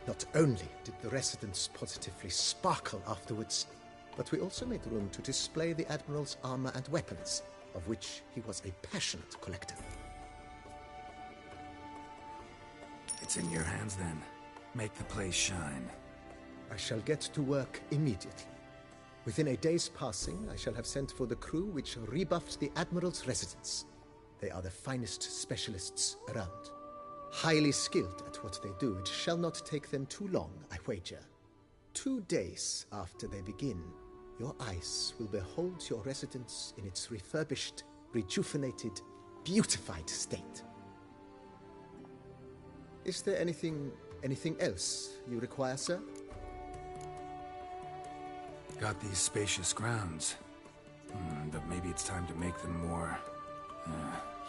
Not only did the residence positively sparkle afterwards, but we also made room to display the Admiral's armor and weapons, of which he was a passionate collector. It's in your hands then. Make the place shine. I shall get to work immediately. Within a day's passing, I shall have sent for the crew which rebuffed the Admiral's residence. They are the finest specialists around. Highly skilled at what they do, it shall not take them too long, I wager. 2 days after they begin, your eyes will behold your residence in its refurbished, rejuvenated, beautified state. Is there anything else you require, sir? Got these spacious grounds. But maybe it's time to make them more...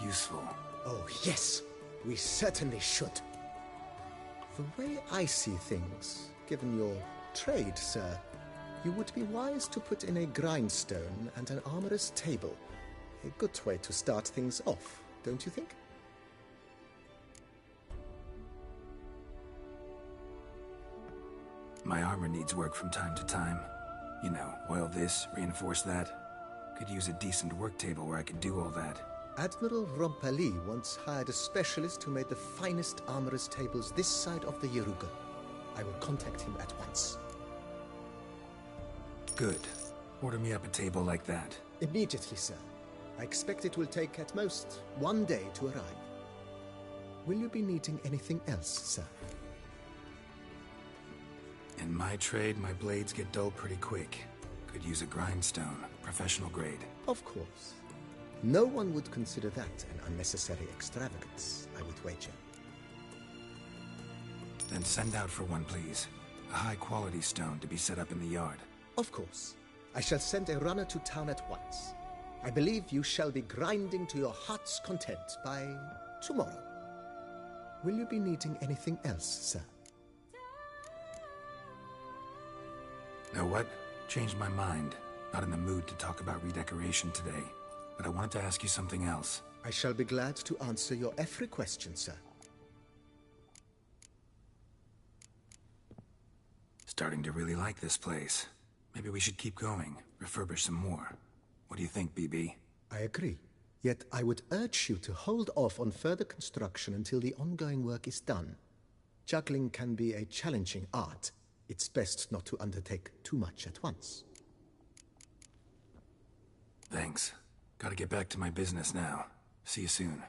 useful. Oh, yes! We certainly should. The way I see things, given your trade, sir, you would be wise to put in a grindstone and an armorer's table. A good way to start things off, don't you think? My armor needs work from time to time. You know, oil this, reinforce that. Could use a decent work table where I could do all that. Admiral Rompelli once hired a specialist who made the finest armorer's tables this side of the Yeruga. I will contact him at once. Good. Order me up a table like that. Immediately, sir. I expect it will take at most 1 day to arrive. Will you be needing anything else, sir? In my trade, my blades get dull pretty quick. Could use a grindstone, professional grade. Of course. No one would consider that an unnecessary extravagance, I would wager. Then send out for one, please. A high-quality stone to be set up in the yard. Of course. I shall send a runner to town at once. I believe you shall be grinding to your heart's content by tomorrow. Will you be needing anything else, sir? Know what? Changed my mind. Not in the mood to talk about redecoration today. But I wanted to ask you something else. I shall be glad to answer your every question, sir. Starting to really like this place. Maybe we should keep going, refurbish some more. What do you think, BB? I agree. Yet I would urge you to hold off on further construction until the ongoing work is done. Juggling can be a challenging art. It's best not to undertake too much at once. Thanks. Gotta get back to my business now. See you soon.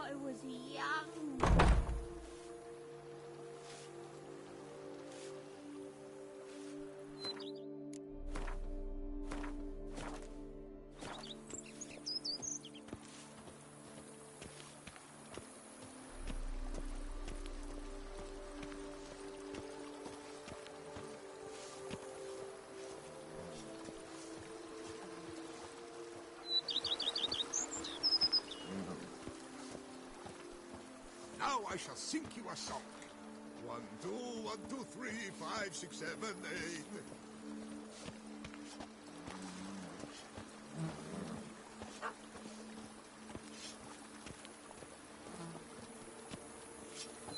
I was young. Now I shall sink you a sock. 1, 2, 1, 2, 3, 5, 6, 7, 8.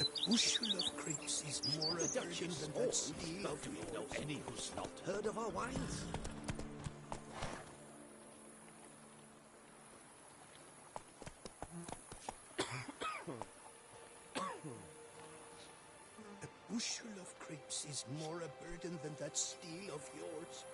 A bushel of grapes is more a burden than that steel. Do you know any who's not heard of our wines? A bushel of grapes is more a burden than that steel of yours.